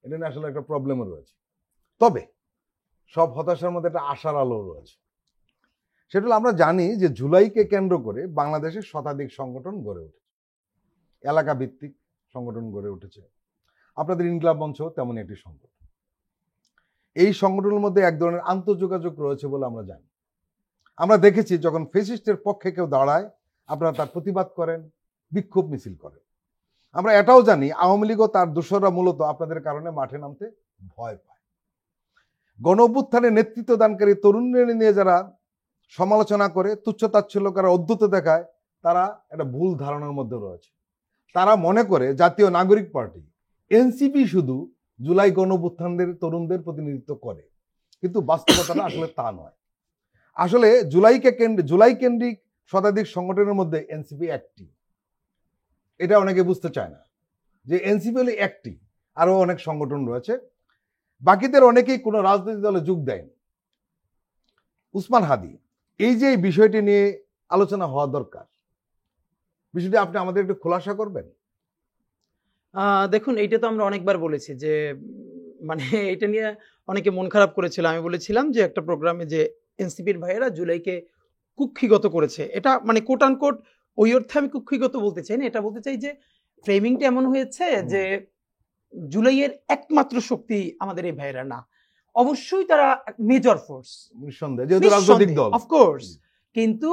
এটা নিয়ে আসলে একটা প্রবলেমও রয়েছে। তবে সব হতাশার মধ্যে একটা আশার আলো রয়েছে। সেটা হলো আমরা জানি যে জুলাইকে কেন্দ্র করে বাংলাদেশের শতাধিক সংগঠন গড়ে উঠেছে, এলাকা ভিত্তিক সংগঠন গড়ে উঠেছে। আপনাদের ইনকলাব মঞ্চ তেমন একটি সংগঠন। এই সংগঠনের মধ্যে এক ধরনের আন্তঃযোগাযোগ রয়েছে বলে আমরা জানি। আমরা দেখেছি যখন ফেসিস্টের পক্ষে কেউ দাঁড়ায় আপনারা তার প্রতিবাদ করেন, বিক্ষোভ মিছিল করেন। আমরা এটাও জানি আওয়ামী লীগ ও তার দোসররা মূলত আপনাদের কারণে মাঠে নামতে ভয় পায়। গণ অভ্যুত্থানে নেতৃত্ব দানকারী তরুণদের নিয়ে যারা সমালোচনা করে, তুচ্ছতাচ্ছিল্য করে, অদ্ভুত দেখায়, তারা একটা ভুল ধারণার মধ্যে রয়েছে। তারা মনে করে জাতীয় নাগরিক পার্টি এনসিপি শুধু জুলাই গণ অভ্যুত্থানদের তরুণদের প্রতিনিধিত্ব করে, কিন্তু বাস্তবতাটা আসলে তা নয়। আসলে জুলাই কেন্দ্রিক শতাধিক সংগঠনের মধ্যে এনসিপি একটি। এটা অনেকে বুঝতে চায় না যে এনসিপি হলে একটি, আরো অনেক সংগঠন রয়েছে। বাকিদের অনেকেই কোনো রাজনৈতিক দলে যোগ দেয়নি। উসমান হাদী, এই যে বিষয়টি নিয়ে আলোচনা হওয়া দরকার, বিষয়টি আপনি আমাদের একটু খোলাসা করবেন? দেখুন, এইটা তো আমরা অনেকবার বলেছি যে মানে এটা নিয়ে অনেকে মন খারাপ করেছিল। আমি বলেছিলাম যে একটা প্রোগ্রামে যে এনসিপির ভাইয়েরা জুলাইকে কুক্ষিগত করেছে, এটা মানে কোট আনকোট ওই অর্থে আমি কুক্ষিগত বলতে চাই না, এটা বলতে চাই যে ফ্রেমিংটা এমন হয়েছে যে জুলাইয়ের একমাত্র শক্তি আমাদের এই ভাইয়েরা না, অবশ্যই তারা মেজর ফোর্স, নিঃসন্দেহে, যেহেতু রাজনৈতিক দল, অফকোর্স, কিন্তু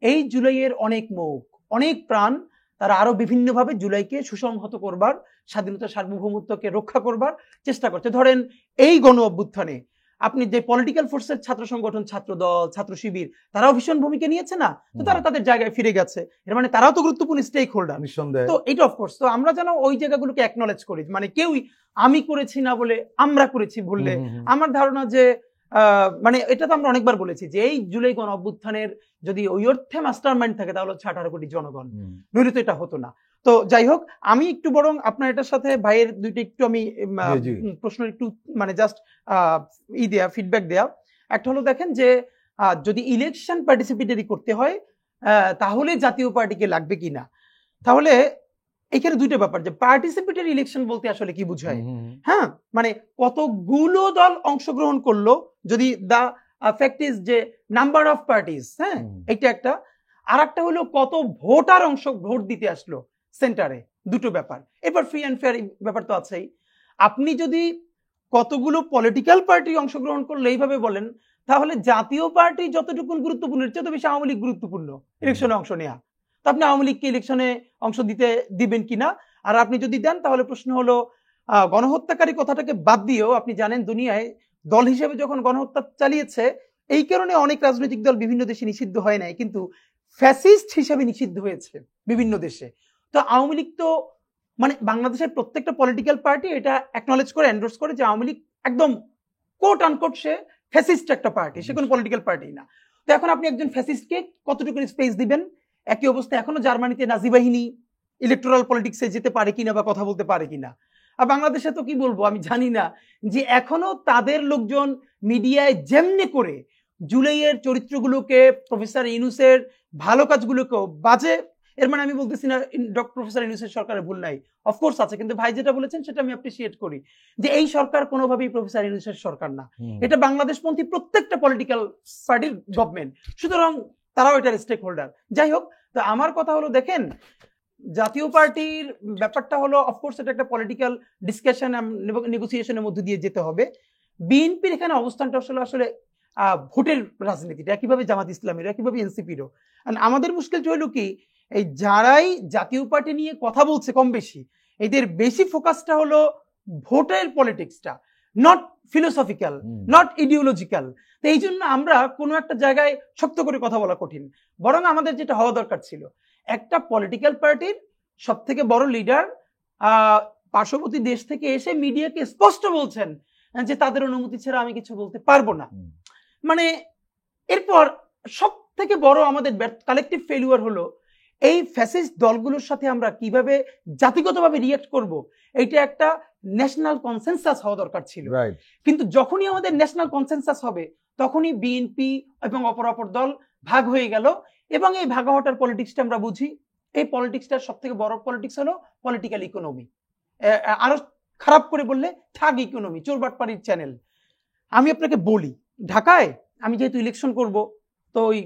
এই জুলাইয়ের অনেক মুখ, অনেক প্রাণ, তারা আরো বিভিন্নভাবে জুলাইকে সুসংহত করবার, স্বাধীনতা সার্বভৌমত্বকে রক্ষা করবার চেষ্টা করছে। ধরেন এই গণ অভ্যুত্থানে আপনি যে পলিটিক্যাল ফোর্সের ছাত্র সংগঠন, ছাত্র দল, ছাত্র শিবির, তারাও ভীষণ ভূমিকা নিয়েছে না, তো তারা তাদের জায়গায় ফিরে গেছে, এর মানে তারাও তো গুরুত্বপূর্ণ স্টেক হোল্ডার। নিঃসন্দেহে। তো এটা অফকোর্স, তো আমরা যেন ওই জায়গাগুলোকে অ্যাকনলেজ করি, মানে কেউই আমি করেছি না বলে আমরা করেছি বললে, আমার ধারণা যে মানে এটা তো আমরা অনেকবার বলেছি যে এই জুলাই গণ অভ্যুত্থানের যদি ওই অর্থে মাস্টার মাইন্ড থাকে তাহলে 18 কোটি জনগণ, নইলে তো এটা হতো না। তো যাই হোক, আমি একটু বরং আপনার এটার সাথে ভাইয়ের দুইটা একটু আমি প্রশ্ন একটু মানে জাস্ট দেয়া ফিডব্যাক দেয়া। একটা হলো দেখেন যে যদি ইলেকশন পার্টিসিপেটরি করতে হয় তাহলে জাতীয় পার্টিকে লাগবে কিনা, তাহলে এখানে দুইটা ব্যাপার, যে পার্টিসিপেটরি ইলেকশন বলতে আসলে কি বুঝায়। হ্যাঁ, মানে কতগুলো দল অংশগ্রহণ করলো, যদি দা ফ্যাক্ট ইজ যে নাম্বার অফ পার্টিস, হ্যাঁ এটা একটা, আর একটা হলো কত ভোটার ভোট দিতে আসলো সেন্টারে, দুটো ব্যাপার। এবার ফ্রি অ্যান্ড ফেয়ার ব্যাপার তো আছেই। আপনি যদি কতগুলো পলিটিক্যাল পার্টি অংশগ্রহণ করলো এইভাবে বলেন, তাহলে জাতীয় পার্টি যতটুকু গুরুত্বপূর্ণ, এর চেয়ে তো বেশি আওয়ামী লীগ গুরুত্বপূর্ণ ইলেকশনে অংশ নেওয়া। তো আপনি আওয়ামী লীগকে ইলেকশনে অংশ দিবেন কিনা, আর আপনি যদি দেন তাহলে প্রশ্ন হলো গণহত্যাকারী কথাটাকে বাদ দিয়েও আপনি জানেন দুনিয়ায় দল হিসেবে যখন গণহত্যা চালিয়েছে, এই কারণে অনেক রাজনৈতিক দল বিভিন্ন দেশে নিষিদ্ধ হয় নাই, কিন্তু ফ্যাসিস্ট হিসেবে নিষিদ্ধ হয়েছে বিভিন্ন দেশে। তো আওয়ামী লীগ তো মানে বাংলাদেশের প্রত্যেকটা পলিটিক্যাল পার্টি এটা অ্যাকনলেজ করে, এন্ডোর্স করে যে আওয়ামী লীগ একদম কোট আনকোট সে ফ্যাসিস্ট একটা পার্টি, সে কোনো পলিটিক্যাল পার্টি না। তো এখন আপনি একজন ফ্যাসিস্টকে কতটুকু স্পেস দিবেন? একই অবস্থা এখনো জার্মানিতে নাজি বাহিনী ইলেকটোরাল পলিটিক্সে যেতে পারে কিনা বা কথা বলতে পারে কিনা, আর বাংলাদেশে তো কি বলবো আমি জানি না, যে এখনো তাদের লোকজন মিডিয়ায় যেমনি করে জুলাইয়ের চরিত্রগুলোকে, প্রফেসর ইউনূসের ভালো কাজগুলোকেও বাজে এর মানে আমি বলতেছি না ডক্টর প্রফেসর ইউনূসের সরকারের ভুল নাই, অফকোর্স আছে, কিন্তু ভাই যেটা বলেছেন সেটা আমি অ্যাপ্রিসিয়েট করি যে এই সরকার কোনোভাবেই প্রফেসর ইউনূসের সরকার না, এটা বাংলাদেশপন্থী প্রত্যেকটা পলিটিক্যাল পার্টির গভর্নমেন্ট, সুতরাং তারাও এটার স্টেক হোল্ডার। যাই হোক, তো আমার কথা হলো, দেখেন জাতীয় পার্টির ব্যাপারটা হলো অফকোর্স এটা একটা পলিটিক্যাল ডিসকাশন নেগোসিয়েশনের মধ্যে দিয়ে যেতে হবে। বিএনপির এখানে অবস্থানটা আসলে ভোটের রাজনীতিটা একইভাবে জামাত ইসলামের, একইভাবে এনসিপিরও। আমাদের মুশকিলটা হলো কি, এই যারাই জাতীয় পার্টি নিয়ে কথা বলছে কম বেশি, এদের বেশি ফোকাসটা হলো ভোটের পলিটিক্সটা, নট ফিলোসফিক্যাল, নট ইডিওলজিক্যাল। তো এই জন্য আমরা কোনো একটা জায়গায় শক্ত করে কথা বলা কঠিন। বরং আমাদের যেটা হওয়া দরকার ছিল, একটা পলিটিক্যাল পার্টির সব থেকে বড় লিডার পার্শ্ববর্তী দেশ থেকে এসে মিডিয়াকে স্পষ্ট বলছেন যে তাদের অনুমতি ছাড়া আমি কিছু বলতে পারবো না। মানে এরপর সব থেকে বড় আমাদের কালেকটিভ ফেলিওর হলো এই ফ্যাসিস্ট দলগুলোর সাথে আমরা কিভাবে জাতিগতভাবে রিয়েক্ট করব, এইটা একটা ন্যাশনাল কনসেনসাস হওয়া দরকার ছিল। কিন্তু যখনই আমাদের ন্যাশনাল কনসেনসাস হবে, তখনই বিএনপি এবং অপর দল ভাগ হয়ে গেল। এবং এই ভাগ হওয়াটার পলিটিক্সটা আমরা বুঝি, এই পলিটিক্সটার সব থেকে বড় পলিটিক্স হলো পলিটিক্যাল ইকোনমি, আরো খারাপ করে বললে ঠাগ ইকোনমি, চোরবাটপাড়ির চ্যানেল। আমি আপনাকে বলি, ঢাকায় আমি যেহেতু ইলেকশন করব, তো ওই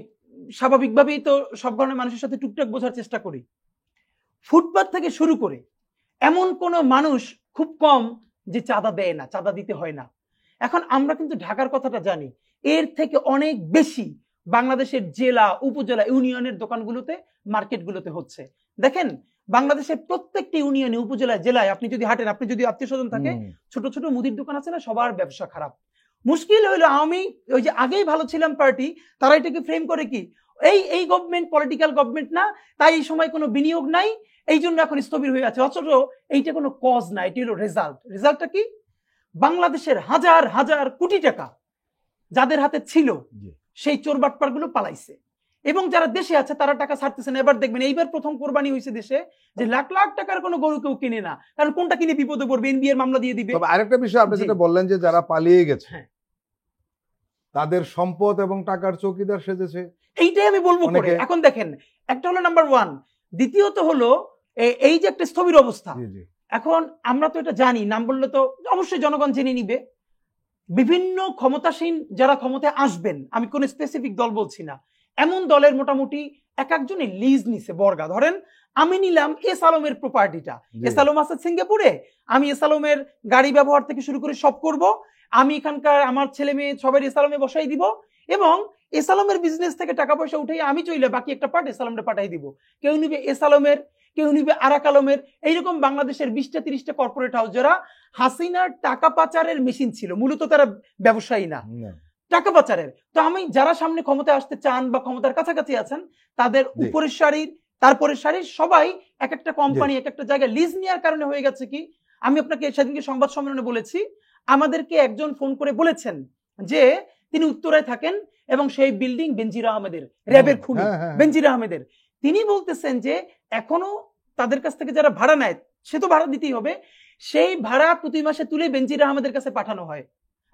স্বাভাবিকভাবেই তো সব ধরনের মানুষের সাথে টুকটাক বোঝার চেষ্টা করি। ফুটপাত থেকে শুরু করে এমন কোনো মানুষ খুব কম যে চাঁদা দেয় না, চাঁদা দিতে হয় না। এখন আমরা কিন্তু ঢাকার কথাটা জানি, এর থেকে অনেক বেশি বাংলাদেশের জেলা, উপজেলা, ইউনিয়নের দোকানগুলোতে, মার্কেটগুলোতে হচ্ছে। দেখেন বাংলাদেশের প্রত্যেকটি ইউনিয়নে, উপজেলায়, জেলায় আপনি যদি হাঁটেন, আপনি যদি আত্মীয় স্বজন থাকে, ছোট ছোট মুদির দোকান আছে না, সবার ব্যবসা খারাপ। মুশকিল হইলো আমি ওই যে আগেই ভালো ছিলাম পার্টি, তারা এটাকে ফ্রেম করে কি এই গভর্নমেন্ট পলিটিক্যাল গভর্নমেন্ট না, তাই এই সময় কোনো বিনিয়োগ নাই, এই জন্য এখন স্থবির হয়ে আছে। অথচ এইটা কোনো কজ না, এটি হলো রেজাল্ট। রেজাল্টটা কি? বাংলাদেশের হাজার হাজার কোটি টাকা যাদের হাতে ছিল, সেই চোরবাটপাড়গুলো পালাইছে। এবং যারা দেশে আছে তারা টাকা ছাড়তেছে না। এবার দেখবেন, এইবার প্রথম কোরবানি হয়েছে দেশে যে লাখ লাখ টাকার কোনো গরু কেউ কিনে না, কারণ কোনটা কিনে বিপদে পড়বে, এনবিআর মামলা দিয়ে দিবে। আরেকটা বিষয় আপনি যেটা বললেন যে যারা পালিয়ে গেছে তাদের সম্পদ এবং টাকার চৌকিদার সেজেছে, এইটাই আমি বলবো করে। এখন দেখেন, একটা হলো নাম্বার ওয়ান, দ্বিতীয়ত হলো এই যে একটা স্থবির অবস্থা। এখন আমরা তো এটা জানি, নাম বললে তো অবশ্যই জনগণ জেনে নিবে। বিভিন্ন ক্ষমতাসীন যারা ক্ষমতায় আসবেন, আমি কোন স্পেসিফিক দল বলছি না, এমন দলের মোটামুটি এক একজনে লিজ নিছে বর্গা। ধরেন আমি নিলাম এস আলমের প্রপার্টিটা, এস আলম আছে সিঙ্গাপুরে, আমি এস আলমের গাড়ি ব্যবহার থেকে শুরু করে সব করব, আমি এখানকার আমার ছেলে মেয়ে সবাই এস আলমে বসাই দিব, এবং এস আলমের বিজনেস থেকে টাকা পয়সা উঠে আমি চইলে বাকি একটা পার্ট এস আলমে পাঠাই দিব। কেউ নিবে এস আলমের, কেউ নিবে আরাক আলমের। এইরকম বাংলাদেশের 20-30টা কর্পোরেট হাউস যারা হাসিনার টাকা পাচারের মেশিন ছিল, মূলত তারা ব্যবসায়ী না, টাকা পাচারের। তো আমি যারা সামনে ক্ষমতায় আসতে চান বা ক্ষমতার কাছাকাছি আছেন, তাদের উপরের সারির, তারপরের সারির সবাই এক একটা কোম্পানি, এক একটা জায়গায় লিজ নেওয়ার কারণে হয়ে গেছে কি, আমি আপনাকে সেদিনকে সংবাদ সম্মেলনে বলেছি, আমাদেরকে একজন ফোন করে বলেছেন যে তিনি উত্তরায় থাকেন এবং সেই বিল্ডিং বেনজির আহমেদের, র্যাবের খুনি বেনজির আহমেদের। তিনি বলতেছেন যে এখনো তাদের কাছ থেকে যারা ভাড়া নেয়, সে তো ভাড়া দিতেই হবে, সেই ভাড়া প্রতি মাসে তুলে বেনজির আহমেদের কাছে পাঠানো হয়।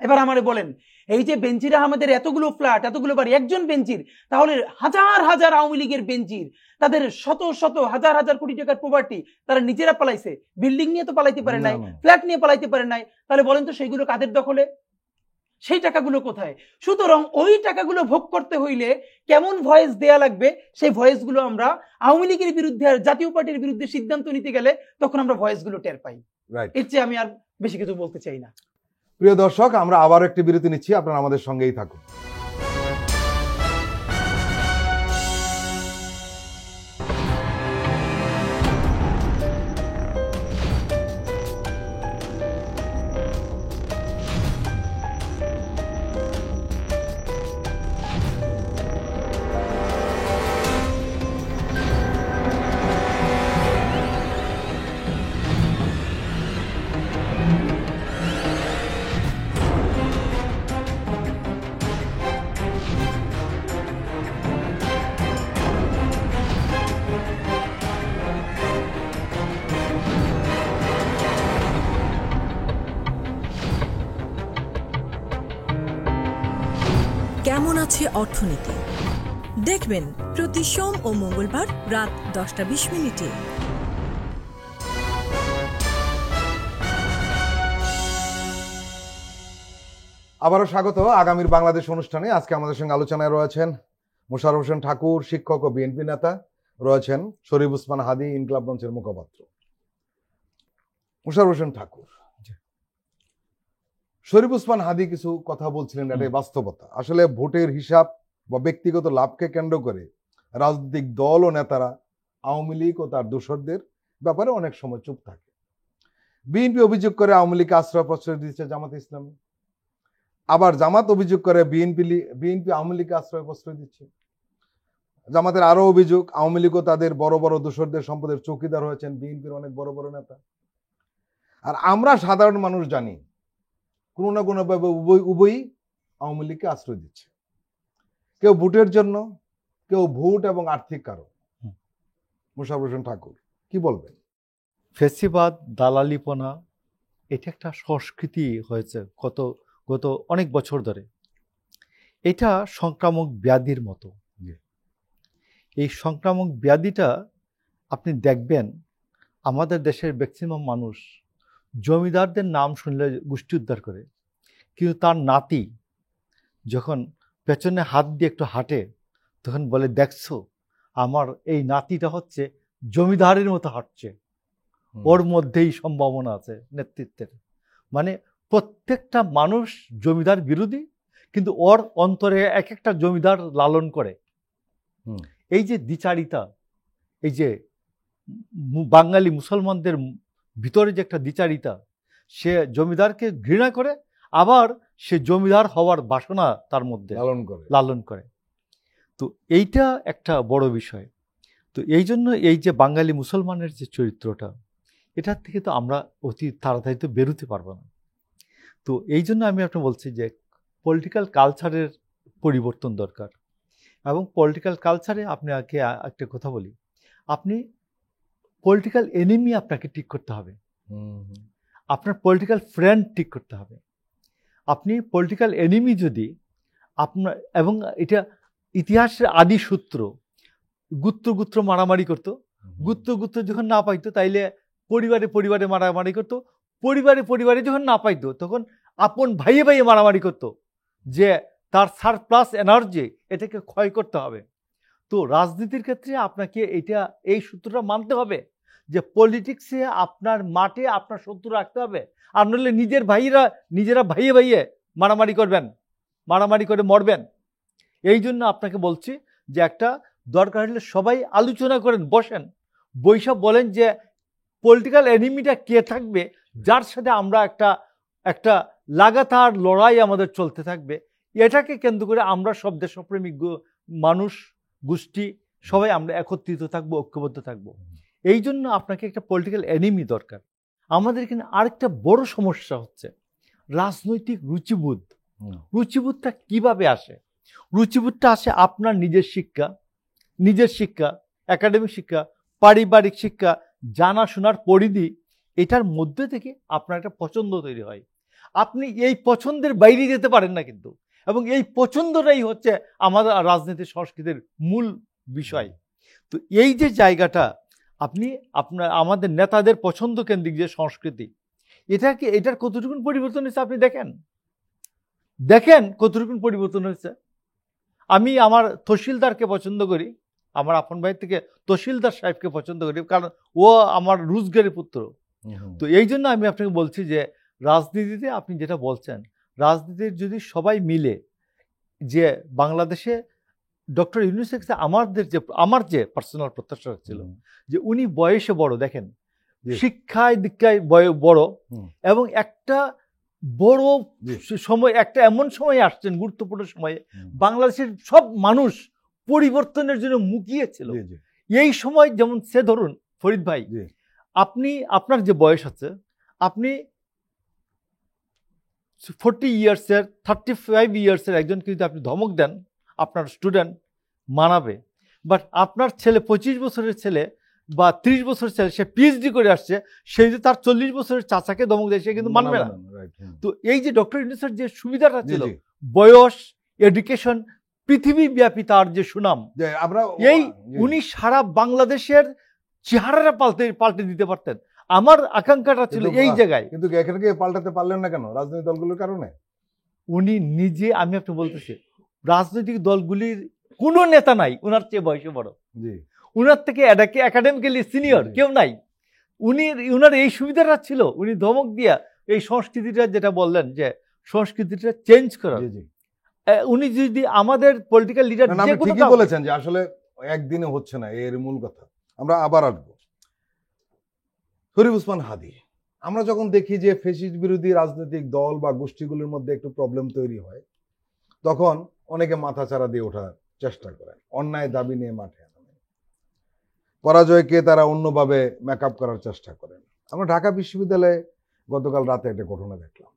এবার আমারে বলেন, এই যে বেনজির আহমেদের এতগুলো ফ্ল্যাট, এতগুলো বাড়ি, একজন বেনজির, তাহলে হাজার হাজার আওয়ামী লীগের বেনজির, তাদের শত শত হাজার হাজার কোটি টাকার প্রপার্টি তারা নিজেরা পালাইছে। বিল্ডিং নিয়ে তো পালাইতে পারে নাই, ফ্ল্যাট নিয়ে পালাইতে পারে নাই, তাহলে বলেন তো সেইগুলো কাদের দখলে? সেই টাকাগুলো কোথায়? সুতরাং ওই টাকাগুলো ভোগ করতে হইলে কেমন ভয়েস দেয়া লাগবে, সেই ভয়েসগুলো আমরা আওয়ামী লীগের বিরুদ্ধে আর জাতীয় পার্টির বিরুদ্ধে সিদ্ধান্ত নিতে গেলে তখন আমরা ভয়েসগুলো টের পাই। এর চেয়ে আমি আর বেশি কিছু বলতে চাই না। প্রিয় দর্শক, আমরা আবার একটি বিরতি নিচ্ছি, আপনারা আমাদের সঙ্গেই থাকুন। কেমন আছে অর্থনীতি? দেখবেন প্রতি সোম ও মঙ্গলবার রাত 10:20। আবারও স্বাগত আগামীর বাংলাদেশ অনুষ্ঠানে। আজকে আমাদের সঙ্গে আলোচনায় রয়েছেন মোশাররফ হোসেন ঠাকুর, শিক্ষক ও বিএনপি নেতা, রয়েছেন শরীফ ওসমান হাদী, ইনকিলাব মঞ্চের মুখপাত্র। মোশাররফ হোসেন ঠাকুর, শরীফ ওসমান হাদী কিছু কথা বলছিলেন, এটাই বাস্তবতা। আসলে ভোটের হিসাব বা ব্যক্তিগত লাভকে কেন্দ্র করে রাজনৈতিক দল ও নেতারা আওয়ামী লীগ ও তার দোসরদের ব্যাপারে অনেক সময় চুপ থাকে। বিএনপি অভিযোগ করে আওয়ামী লীগকে আশ্রয় প্রশ্রয় দিচ্ছে জামাত ইসলামী, আবার জামাত অভিযোগ করে বিএনপি আওয়ামী লীগকে আশ্রয় প্রশ্রয় দিচ্ছে। জামাতের আরো অভিযোগ, আওয়ামী লীগও তাদের বড় বড় দোসরদের সম্পদের চৌকিদার হয়েছেন বিএনপির অনেক বড় বড় নেতা। আর আমরা সাধারণ মানুষ জানি কোনো না কোনো ভাবে উভয়ই আওয়ামী লীগকে আশ্রয় দিচ্ছে, কেউ ভোটের জন্য, কেউ ভোট এবং আর্থিক কারণ। মোশাররফ হোসেন ঠাকুর, কি বলবেন? ফেসিবাদ, দালালিপনা, এটা একটা সংস্কৃতি হয়েছে গত অনেক বছর ধরে। এটা সংক্রামক ব্যাধির মতো। এই সংক্রামক ব্যাধিটা আপনি দেখবেন আমাদের দেশের ম্যাক্সিমাম মানুষ জমিদারদের নাম শুনলে গোষ্ঠী উদ্ধার করে, কিন্তু তার নাতি যখন পেছনে হাত দিয়ে একটু হাঁটে তখন বলে, দেখছো আমার এই নাতিটা হচ্ছে জমিদারের মতো হাঁটছে, ওর মধ্যেই সম্ভাবনা আছে নেতৃত্বের। মানে প্রত্যেকটা মানুষ জমিদার বিরোধী, কিন্তু ওর অন্তরে এক একটা জমিদার লালন করে। এই যে দ্বিচারিতা, এই যে বাঙালি মুসলমানদের ভিতরে যে একটা দ্বিচারিতা, সে জমিদারকে ঘৃণা করে, আবার সে জমিদার হওয়ার বাসনা তার মধ্যে লালন করে। তো এইটা একটা বড় বিষয়। তো এই জন্য এই যে বাঙালি মুসলমানের যে চরিত্রটা, এটার থেকে তো আমরা অতি তাড়াতাড়ি তো বেরোতে পারবো না। তো এই জন্য আমি আপনাকে বলছি যে পলিটিক্যাল কালচারের পরিবর্তন দরকার। এবং পলিটিক্যাল কালচারে আপনাকে একটা কথা বলি, আপনি পলিটিক্যাল এনিমি আপনাকে ঠিক করতে হবে, আপনার পলিটিক্যাল ফ্রেন্ড ঠিক করতে হবে। আপনি পলিটিক্যাল এনিমি যদি আপনার, এবং এটা ইতিহাসের আদি সূত্র, গুত্র মারামারি করতো, গুত্র যখন না পাইতো তাইলে পরিবারে মারামারি করতো, পরিবারে যখন না পাইতো তখন আপন ভাইয়ে মারামারি করতো, যে তার সারপ্লাস এনার্জি এটাকে ক্ষয় করতে হবে। তো রাজনীতির ক্ষেত্রে আপনাকে এই সূত্রটা মানতে হবে যে পলিটিক্সে আপনার মাঠে আপনার শত্রু রাখতে হবে, আর নইলে নিজেরা ভাইয়ে মারামারি করবেন, মারামারি করে মরবেন। এই জন্য আপনাকে বলছি যে একটা দরকার হলে সবাই আলোচনা করেন, বসেন, বৈশা বলেন যে পলিটিক্যাল এনিমিটা কে থাকবে, যার সাথে আমরা একটা লাগাতার লড়াই আমাদের চলতে থাকবে। এটাকে কেন্দ্র করে আমরা সব দেশপ্রেমিক মানুষ, গোষ্ঠী সবাই আমরা একত্রিত থাকবো, ঐক্যবদ্ধ থাকবো। এই জন্য আপনাকে একটা পলিটিক্যাল এনিমি দরকার। আমাদের এখানে আরেকটা বড় সমস্যা হচ্ছে রাজনৈতিক রুচিবোধ। রুচিবোধটা কিভাবে আসে? রুচিবোধটা আসে আপনার নিজের শিক্ষা, একাডেমিক শিক্ষা, পারিবারিক শিক্ষা, জানাশোনার পরিধি, এটার মধ্যে থেকে আপনার একটা পছন্দ তৈরি হয়। আপনি এই পছন্দের বাইরে যেতে পারেন না কিন্তু, এবং এই পছন্দটাই হচ্ছে আমাদের রাজনীতির সংস্কৃতির মূল বিষয়। তো এই যে জায়গাটা, আমাদের নেতাদের পছন্দ কেন্দ্রিক যে সংস্কৃতি, এটার কতটুকু পরিবর্তন হয়েছে আপনি দেখেন কতটুকু পরিবর্তন হয়েছে। আমি আমার তহসিলদারকে পছন্দ করি, আমার আপন ভাই থেকে তহসিলদার সাহেবকে পছন্দ করি, কারণ ও আমার রোজগারের পুত্র। তো এই জন্য আমি আপনাকে বলছি যে রাজনীতিতে আপনি যেটা বলছেন, রাজনীতির যদি সবাই মিলে, যে বাংলাদেশে ডক্টর ইউনূসের কাছে আমার যে পার্সোনাল প্রত্যাশা ছিল যে উনি বয়সে বড়, দেখেন শিক্ষায় দীক্ষায় বড়, এবং একটা বড় সময়, একটা এমন সময় আসছেন, গুরুত্বপূর্ণ সময়ে বাংলাদেশের সব মানুষ পরিবর্তনের জন্য মুখিয়েছিল। এই সময় যেমন সে ধরুন ফরিদ ভাই, আপনার যে বয়স আছে, আপনি 40 ইয়ার্সের 35 ইয়ার্সের একজনকে যদি আপনি ধমক দেন, আপনার স্টুডেন্ট মানাবে। বাট আপনার ছেলে 25 বছরের ছেলে বা 30 বছরের ছেলে, সে পিএইচডি করে আসছে, সে যদি তার 40 বছরের চাচাকে ধমক দেয়, সে কিন্তু মানবে না। তো এই যে ডক্টর ইউনূসের যে সুবিধাটা ছিল, বয়স, এডুকেশন, পৃথিবীব্যাপী তার যে সুনাম, যে আমরা এই উনি সারা বাংলাদেশের চেহারাটা পাল্টে দিতে পারতেন। আমার আকাঙ্ক্ষাটা ছিল এই জায়গায়। কিন্তু এখানে কি পাল্টাতে পারলেন না কেন? রাজনৈতিক দলগুলোর কারণে। উনি নিজে, আমি একটু বলতেছি, রাজনৈতিক দলগুলির কোনো নেতা নাই উনার চেয়ে বয়সে বড়, জি, উনার থেকে একাডেমিক্যালি সিনিয়র কেউ নাই। উনার এই সুবিধাটা ছিল, উনি ধমক দিয়া এই সংস্কৃতিটা, যেটা বললেন যে সংস্কৃতিটা চেঞ্জ করা, উনি যদি আমাদের পলিটিক্যাল লিডার ঠিকই বলেছেন যে আসলে একদিনে হচ্ছে না, এর মূল কথা। আমরা আবার আসবো শরীফ ওসমান হাদী। আমরা যখন দেখি যে ফ্যাসিস্ট বিরোধী রাজনৈতিক দল বা গোষ্ঠীগুলোর মধ্যে একটু প্রবলেম তৈরি হয়, তখন অনেকে মাথাচাড়া দিয়ে ওঠার চেষ্টা করেন, অন্যায় দাবি নিয়ে মাঠে আনেন, পরাজয়কে তারা অন্যভাবে মেকআপ করার চেষ্টা করেন। আমরা ঢাকা বিশ্ববিদ্যালয়ে গতকাল রাতে একটা ঘটনা দেখলাম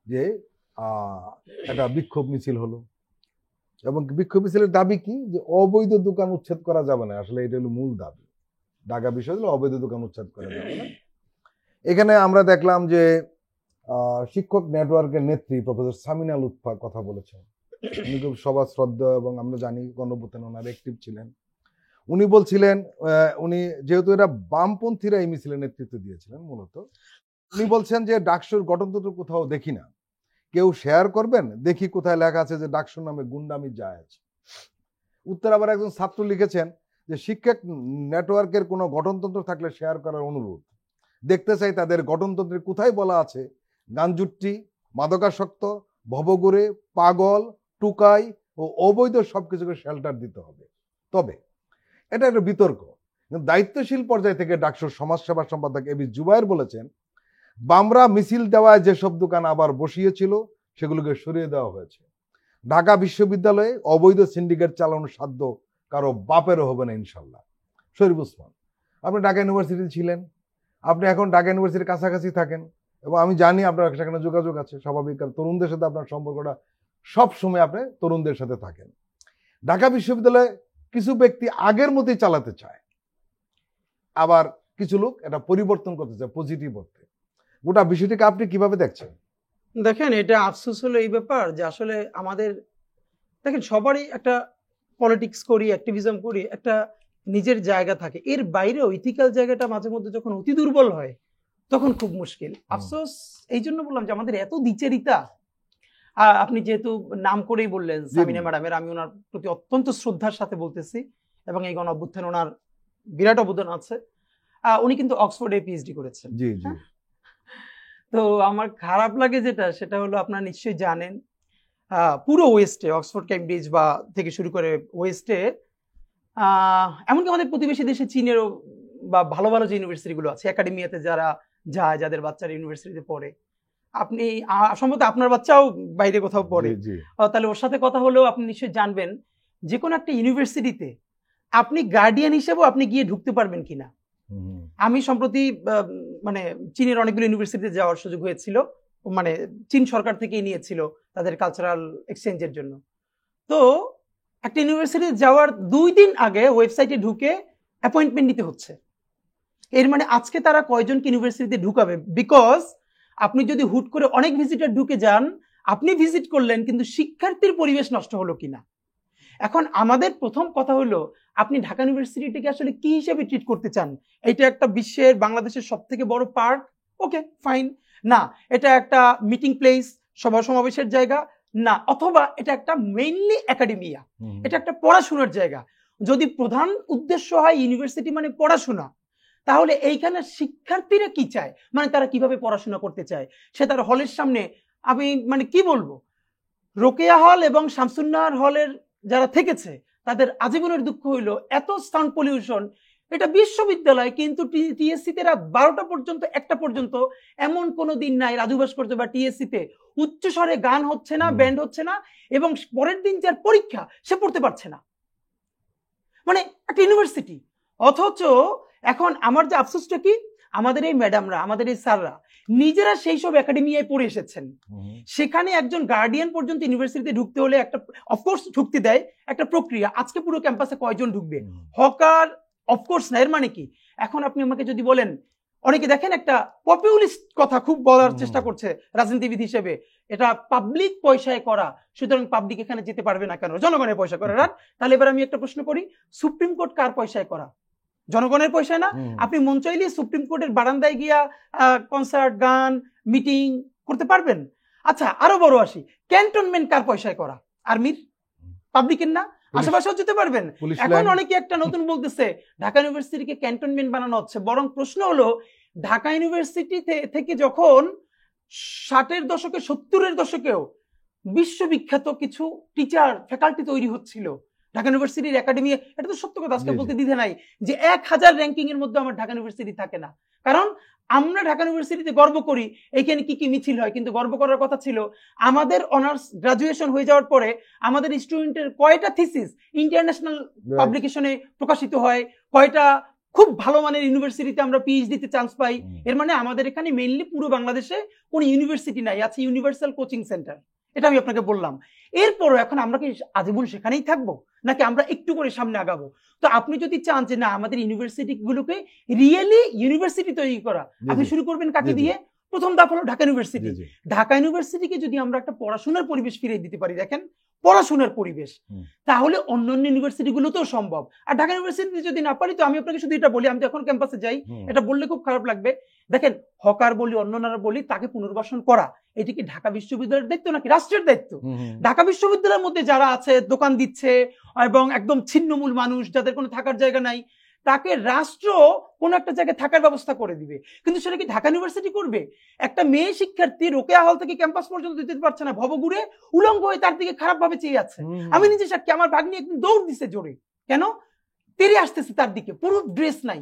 যে একটা বিক্ষোভ মিছিল হলো, এবং বিক্ষোভ মিছিলের দাবি কি, যে অবৈধ দোকান উচ্ছেদ করা যাবে না। আসলে এটা হলো মূল দাবি, ঢাকা বিশ্ববিদ্যালয়ে অবৈধ দোকান উচ্ছেদ করা যাবে না। এখানে আমরা দেখলাম যে শিক্ষক নেটওয়ার্কের নেত্রী প্রফেসর সামিনা লুৎফা কথা বলেছেন। উনি খুব সবার শ্রদ্ধা, এবং আমরা জানি গণঅভ্যুত্থানে ওনার অ্যাক্টিভ ছিলেন। উনি বলছিলেন, উনি যেহেতু এরা বামপন্থীরা এই মিছিলে নেতৃত্ব দিয়েছিলেন মূলত, উনি বলছেন যে ডাকসুর গঠনতন্ত্র কোথাও দেখি না, কেউ শেয়ার করবেন দেখি কোথায় লেখা আছে যে ডাকসুর নামে গুন্ডামি জায়েজ। উত্তর আবার একজন ছাত্র লিখেছেন যে শিক্ষক নেটওয়ার্কের কোনো গঠনতন্ত্র থাকলে শেয়ার করার অনুরোধ, দেখতে চাই তাদের গঠনতন্ত্রে কোথায় বলা আছে গাঞ্জুট্টি, মাদকাসক্ত, ভবঘুরে, পাগল, টুকাই ও অবৈধ সবকিছুকে শেল্টার দিতে হবে। তবে এটা একটা বিতর্ক। দায়িত্বশীল পর্যায় থেকে ডাকসুর সমাজসেবা সম্পাদক এবি জুবায়ের বলেছেন, বামরা মিছিল দেওয়ায় যেসব দোকান আবার বসিয়েছিল সেগুলোকে সরিয়ে দেওয়া হয়েছে। ঢাকা বিশ্ববিদ্যালয়ে অবৈধ সিন্ডিকেট চালানোর সাধ্য কারো বাপেরও হবে না ইনশাল্লাহ। শরীফ ওসমান, আপনি ঢাকা ইউনিভার্সিটি ছিলেন, আপনি এখন ঢাকা ইউনিভার্সিটির কাছাকাছি থাকেন, এবং আমি জানি আপনার সেখানে যোগাযোগ আছে স্বাভাবিক, কারণ তরুণদের সাথে আপনার সম্পর্কটা সবসময় আপনি তরুণদের সাথে থাকেন। ঢাকা বিশ্ববিদ্যালয়ে কিছু ব্যক্তি আগের মতোই চালাতে চায়, আবার কিছু লোক এটা পরিবর্তন করতে চায় পজিটিভ অর্থে। গোটা বিষয়টিকে আপনি কিভাবে দেখছেন? দেখেন, এটা আফসোস হলো এই ব্যাপার যে আসলে আমাদের, দেখেন, সবারই একটা পলিটিক্স করি, অ্যাক্টিভিজম করি, একটা নিজের জায়গা থাকে, এর বাইরেও ইথিক্যাল জায়গাটা মাঝে মধ্যে যখন অতি দুর্বল হয় তখন খুব মুশকিল। আফসোস এই জন্য বললাম যে আমাদের এত দ্বিচারিতা। আপনি যেহেতু নাম করেই বললেন সামিনা ম্যাডামের, আমি ওনার প্রতি অত্যন্ত শ্রদ্ধার সাথে বলতেছি, এবং এই গণ অভ্যুত্থানে ওনার বিরাট অবদান আছে। উনি কিন্তু অক্সফোর্ডে পিএইচডি করেছেন। জি জি। তো আমার খারাপ লাগে সেটা হলো, আপনারা নিশ্চয়ই জানেন, পুরো ওয়েস্টে, অক্সফোর্ড, কেমব্রিজ বা থেকে শুরু করে ওয়েস্টে, এমনকি আমাদের প্রতিবেশী দেশে চীনেরও বা ভালো ভালো যে ইউনিভার্সিটিগুলো আছে, একাডেমিয়াতে যারা যায়, যাদের বাচ্চারা ইউনিভার্সিটিতে পড়ে, আপনি সম্ভবত আপনার বাচ্চাও বাইরে কোথাও পড়ে, তাহলে ওর সাথে কথা হলেও আপনি নিশ্চয়ই জানবেন যে কোনো একটা ইউনিভার্সিটিতে আপনি গার্ডিয়ান হিসেবেও আপনি গিয়ে ঢুকতে পারবেন কিনা। আমি সম্প্রতি মানে চীনের অনেকগুলো ইউনিভার্সিটিতে যাওয়ার সুযোগ হয়েছিল, মানে চীন সরকার থেকেই নিয়েছিল তাদের কালচারাল এক্সচেঞ্জের জন্য। তো একটা ইউনিভার্সিটিতে যাওয়ার 2 দিন আগে ওয়েবসাইটে ঢুকে অ্যাপয়েন্টমেন্ট নিতে হচ্ছে। এর মানে আজকে তারা কয়জনকে ইউনিভার্সিটিতে ঢুকাবে, বিকজ আপনি যদি হুট করে অনেক ভিজিটর ঢুকে যান, আপনি ভিজিট করলেন কিন্তু শিক্ষার্থীর পরিবেশ নষ্ট হলো কিনা। এখন আমাদের প্রথম কথা হলো, আপনি ঢাকা ইউনিভার্সিটিকে আসলে কি হিসেবে ট্রিট করতে চান? এটা একটা বিশ্বের, বাংলাদেশের সব থেকে বড় পার্ক, ওকে ফাইন, না এটা একটা মিটিং প্লেস, সভা সমাবেশের জায়গা, না, অথবা এটা একটা মেইনলি একাডেমিয়া, এটা একটা পড়াশোনার জায়গা। যদি প্রধান উদ্দেশ্য হয় ইউনিভার্সিটি মানে পড়াশোনা, তাহলে এইখানে শিক্ষার্থীরা কি চায়, মানে তারা কিভাবে পড়াশোনা করতে চায়, সে তার হলের সামনে, আমি মানে কি বলবো, রোকেয়া হল এবং শামসুন্নাহার হলের যারা থেকেছে তাদের আজীবনের দুঃখ হইলো এত সাউন্ড পলিউশন। এটা বিশ্ববিদ্যালয়, কিন্তু টিএসসিতে রাত 12টা পর্যন্ত, 1টা পর্যন্ত এমন কোনো দিন নাই রাজু ভাস্কর্য বা টিএসসিতে উচ্চস্বরে গান হচ্ছে না, ব্যান্ড হচ্ছে না, এবং পরের দিন যার পরীক্ষা সে পড়তে পারছে না। মানে একটা ইউনিভার্সিটি। অথচ এখন আমার যে আফসোসটা কি, আমাদের এই ম্যাডামরা, আমাদের এই স্যাররা নিজেরা সেই সব একাডেমিয়ায় পড়ে এসেছেন, সেখানে একজন গার্ডিয়ান পর্যন্ত ইউনিভার্সিটিতে ঢুকতে হলে একটা, অফকোর্স ঢুকতে দেয়, একটা প্রক্রিয়া। আজকে পুরো ক্যাম্পাসে কয়জন ঢুকবে, হকার অফকোর্স না। এর মানে কি, এখন আপনি আমাকে যদি বলেন অনেকে দেখেন একটা পপুলিস্ট কথা খুব বলার চেষ্টা করছে রাজনীতিবিদ হিসেবে, এটা পাবলিক পয়সায় করা, সুতরাং পাবলিক এখানে যেতে পারবে না কেন, জনগণের পয়সা করে। রাইট? তাহলে এবার আমি একটা প্রশ্ন করি, সুপ্রিম কোর্ট কার পয়সায় করা? জনগণের পয়সায় না? আপনি মন চাইলে সুপ্রিম কোর্টের বারান্দায় গিয়া কনসার্ট, গান, মিটিং করতে পারবেন। আচ্ছা, আরো বড় আসি, ক্যান্টনমেন্ট কার পয়সায় করা? আর্মির, পাবলিকের না? আশেপাশেও যেতে পারবেন। এখন অনেকে একটা নতুন বলতেছে ঢাকা ইউনিভার্সিটিকে ক্যান্টনমেন্ট বানানো হচ্ছে। বরং প্রশ্ন হলো, ঢাকা ইউনিভার্সিটি থেকে যখন 60-এর দশকে, 70-এর দশকেও বিশ্ববিখ্যাত কিছু টিচার, ফ্যাকাল্টি তৈরি হচ্ছিল ঢাকা ইউনিভার্সিটির একাডেমি, এটা তো সত্য কথা, আজকে বলতে দ্বিধা নাই যে 1000 র্যাঙ্কিং এর মধ্যে আমার ঢাকা ইউনিভার্সিটি থাকে না। কারণ আমরা ঢাকা ইউনিভার্সিটিতে গর্ব করি এখানে কি কি মিছিল হয়, কিন্তু গর্ব করার কথা ছিল আমাদের অনার্স গ্রাজুয়েশন হয়ে যাওয়ার পরে আমাদের স্টুডেন্টের কয়টা থিসিস ইন্টারন্যাশনাল পাবলিকেশনে প্রকাশিত হয়, কয়টা খুব ভালো মানের ইউনিভার্সিটিতে আমরা পিএইচডিতে চান্স পাই। এর মানে আমাদের এখানে মেইনলি পুরো বাংলাদেশে কোনো ইউনিভার্সিটি নাই, আছে ইউনিভার্সাল কোচিং সেন্টার। এটা আমি আপনাকে বললাম। এরপরও এখন আমরা কি আজীবন সেখানেই থাকবো, নাকি আমরা একটু করে সামনে আগাবো? তো আপনি যদি চান যে না আমাদের ইউনিভার্সিটি গুলোকে রিয়েলি ইউনিভার্সিটি তৈরি করা, আপনি শুরু করবেন কাকে দিয়ে? প্রথম ধাপ হলো ঢাকা ইউনিভার্সিটি। ঢাকা ইউনিভার্সিটিকে যদি আমরা একটা পড়াশোনার পরিবেশ ফিরিয়ে দিতে পারি, দেখেন পড়াশোনার পরিবেশ, তাহলে অন্যান্য ইউনিভার্সিটি গুলোতেও সম্ভব। আর ঢাকা ইউনিভার্সিটি যদি না পারি, তো আমি আপনাকে শুধু এটা বলি, আমি তো এখন ক্যাম্পাসে যাই, এটা বললে খুব খারাপ লাগবে। দেখেন, হকার বলি, অন্যান্যরা বলি, তাকে পুনর্বাসন করা এটি কি ঢাকা বিশ্ববিদ্যালয়ের দায়িত্ব নাকি রাষ্ট্রের দায়িত্ব? ঢাকা বিশ্ববিদ্যালয়ের মধ্যে যারা আছে, দোকান দিচ্ছে এবং একদম ছিন্নমূল মানুষ, যাদের কোনো থাকার জায়গা নাই, তাকে রাষ্ট্র কোনো একটা জায়গায় থাকার ব্যবস্থা করে দিবে। কিন্তু সেটা কি ঢাকা ইউনিভার্সিটি করবে? একটা মেয়ে শিক্ষার্থী রোকেয়া হল থেকে ক্যাম্পাস পর্যন্ত যেতে পারছে না, ভবঘুরে উলঙ্গ হয়ে তার দিকে খারাপ ভাবে চেয়ে আছে। আমি নিজে সাক্ষী, আমার ভাগ্নি একদিন দৌড় দিছে জোরে, কেন? তেরে আসতেছে তার দিকে, পুরো ড্রেস নাই।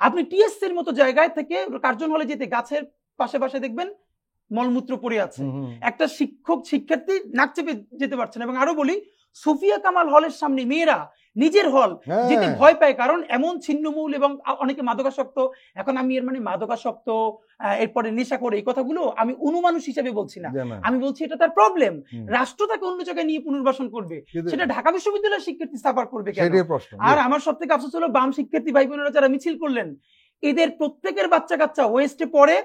আপনি টিএসসি এর মতো জায়গায় থেকে কার্জন হলে যেতে, গাছের পাশে পাশে দেখবেন মলমূত্র পড়ে আছে, একটা শিক্ষার্থী নাক চেপে যেতে পারছে না। এবং আরো বলি, সুফিয়া কামাল হলের সামনে মেয়েরা নিজের হল যেতে ভয় পায়, কারণ এমন ছিন্নমূল এবং অনেকে মাদকাসক্ত। এখন আমি এর মানে মাদকাসক্ত, এরপরে নেশা করে, এই কথাগুলো আমি অনুমানুষ হিসেবে বলছি না, আমি বলছি এটা তার প্রবলেম। রাষ্ট্র তাকে অন্য জায়গায় নিয়ে পুনর্বাসন করবে, সেটা ঢাকা বিশ্ববিদ্যালয়ের শিক্ষার্থী সাফার করবে কেন? আর আমার সব থেকে আফসোস হলো, বাম শিক্ষার্থী ভাই বোনেরা যারা মিছিল করলেন, এদের প্রত্যেকের বাচ্চা কাচ্চা ওয়েস্টে পড়ে,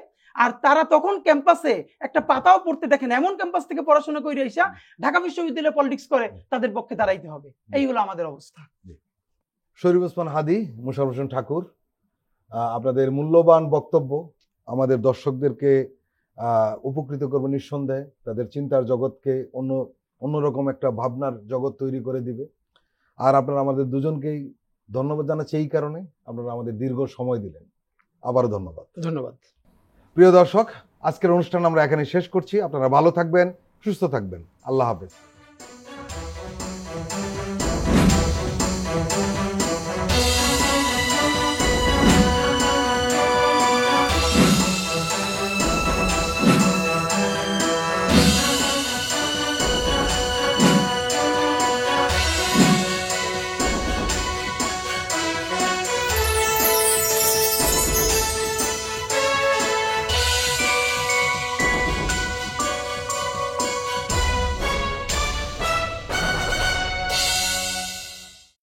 আর তারা তখন ক্যাম্পাসে একটা পাতাও পড়তে দেখেন, এমন ক্যাম্পাস থেকে পড়াশোনা করে এসে ঢাকা বিশ্ববিদ্যালয়ে পলিটিক্স করে, তাদের পক্ষে দাঁড়াইতে হবে। এই হলো আমাদের অবস্থা। শরীফ ওসমান হাদী, মোশাররফ হোসেন ঠাকুর, আপনাদের মূল্যবান বক্তব্য আমাদের দর্শকদেরকে উপকৃত করবে নিঃসন্দেহে, তাদের চিন্তার জগৎকে অন্যরকম একটা ভাবনার জগৎ তৈরি করে দিবে। আর আপনারা আমাদের দুজনকেই ধন্যবাদ জানাচ্ছি এই কারণে, আপনারা আমাদের দীর্ঘ সময় দিলেন। আবারও ধন্যবাদ। ধন্যবাদ। প্রিয় দর্শক, আজকের অনুষ্ঠান আমরা এখানে শেষ করছি। আপনারা ভালো থাকবেন, সুস্থ থাকবেন। আল্লাহ হাফেজ।